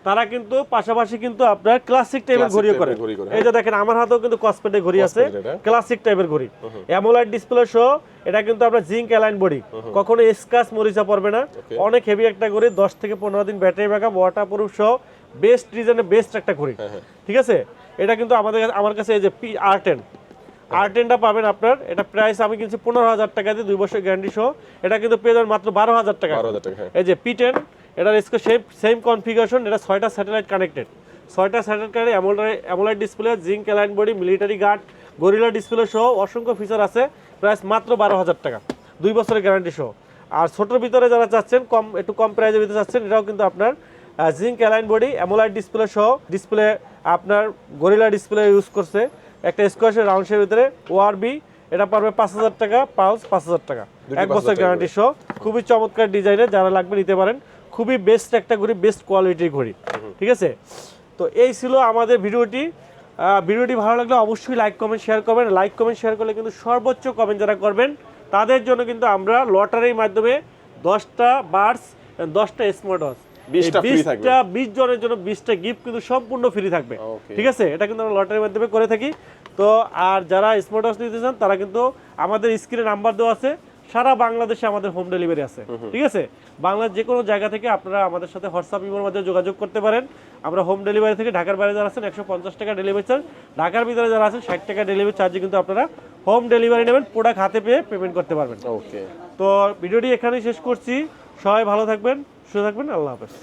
তারা কিন্তু পাশাপাশি কিন্তু আপনার ক্লাসিক টাইপের ঘড়িও করে। এই যে দেখেন আমার হাতেও কিন্তু কসপেটের ঘড়ি আছে, ক্লাসিক টাইপের ঘড়ি, অ্যামোলাইড ডিসপ্লে সহ। এটা কিন্তু আপনার জিঙ্ক অ্যালাইন বডি, কখনো স্ক্র্যাচ মরিচা পড়বে না। অনেক হেভি একটা ঘড়ি, 10 থেকে 15 দিন ব্যাটারি ব্যাকআপ, ওয়াটারপ্রুফ সহ, বেস্ট ডিজাইনে বেস্ট একটা ঘড়ি। ঠিক আছে, এটা কিন্তু আমার কাছে এই যে R10টা পাবেন আপনার, এটা প্রাইস আমি কিনছি 15,000 টাকা দিয়ে, 2 বছর গ্যারান্টি সহ। এটা কিন্তু পেয়ে যাবেন মাত্র 12,000 টাকা। এই যে P10, এটার সেম কনফিগারেশন, এটা 6টা স্যাটেলাইট কানেক্টেড, 6টা satellite connected, AMOLED display, zinc alloy body, military guard, gorilla display সহ অসংখ্য ফিচার আছে। প্রাইস মাত্র 12,000 টাকা, 2 বছরের গ্যারান্টি সহ। আর ছোটোর ভিতরে যারা চাচ্ছেন একটু কম প্রাইসের ভিতরে চাচ্ছেন, এটাও কিন্তু আপনার জিঙ্ক অ্যালাইন বডি, অ্যামোলাইড ডিসপ্লে সহ, ডিসপ্লে আপনার গরিলা ডিসপ্লে ইউজ করছে, একটা স্কোয়াশের রাউন্ড শেপের ভিতরে ORB। এটা পারবে 5,000 টাকা, পালস 5,000 টাকা, 1 বছর গ্যারান্টি সহ। খুবই চমৎকার ডিজাইনের, যারা লাগবে নিতে পারেন। খুবই বেস্ট একটা ঘড়ি, বেস্ট কোয়ালিটির ঘড়ি। ঠিক আছে, তো এই ছিল আমাদের ভিডিওটি। ভিডিওটি ভালো লাগলে অবশ্যই লাইক কমেন্ট শেয়ার করবেন। লাইক কমেন্ট শেয়ার করলে কিন্তু সর্বোচ্চ কমেন্ট যারা করবেন তাদের জন্য কিন্তু আমরা লটারির মাধ্যমে 10টা বার্ডস, 10টা স্মার্ট ওয়াচ, 20 জনের জন্য 20টা গিফট কিন্তু সম্পূর্ণ ফ্রি থাকবে। ঠিক আছে, এটা কিন্তু আমরা লটারির মাধ্যমে করে থাকি। তো আর যারা স্মার্ট ওয়াচ নিতে চান তারা কিন্তু আমাদের স্ক্রিনে নাম্বার দেওয়া আছে, সারা বাংলাদেশে আমাদের হোম ডেলিভারি আছে। ঠিক আছে, বাংলার যে কোনো জায়গা থেকে আপনারা আমাদের সাথে হোয়াটসঅ্যাপ ইমোর মাধ্যমে যোগাযোগ করতে পারেন। আমরা হোম ডেলিভারি থেকে, ঢাকার বাইরে যারা আছেন 150 টাকা ডেলিভারি চার্জ, ঢাকার ভিতরে যারা আছেন 60 টাকা ডেলিভারি চার্জে কিন্তু আপনারা হোম ডেলিভারি নেবেন, প্রোডাক্ট হাতে পেয়ে পেমেন্ট করতে পারবেন। তো ভিডিওটি এখানেই শেষ করছি। সবাই ভালো থাকবেন, সুস্থ থাকবেন, আল্লাহ হাফেজ।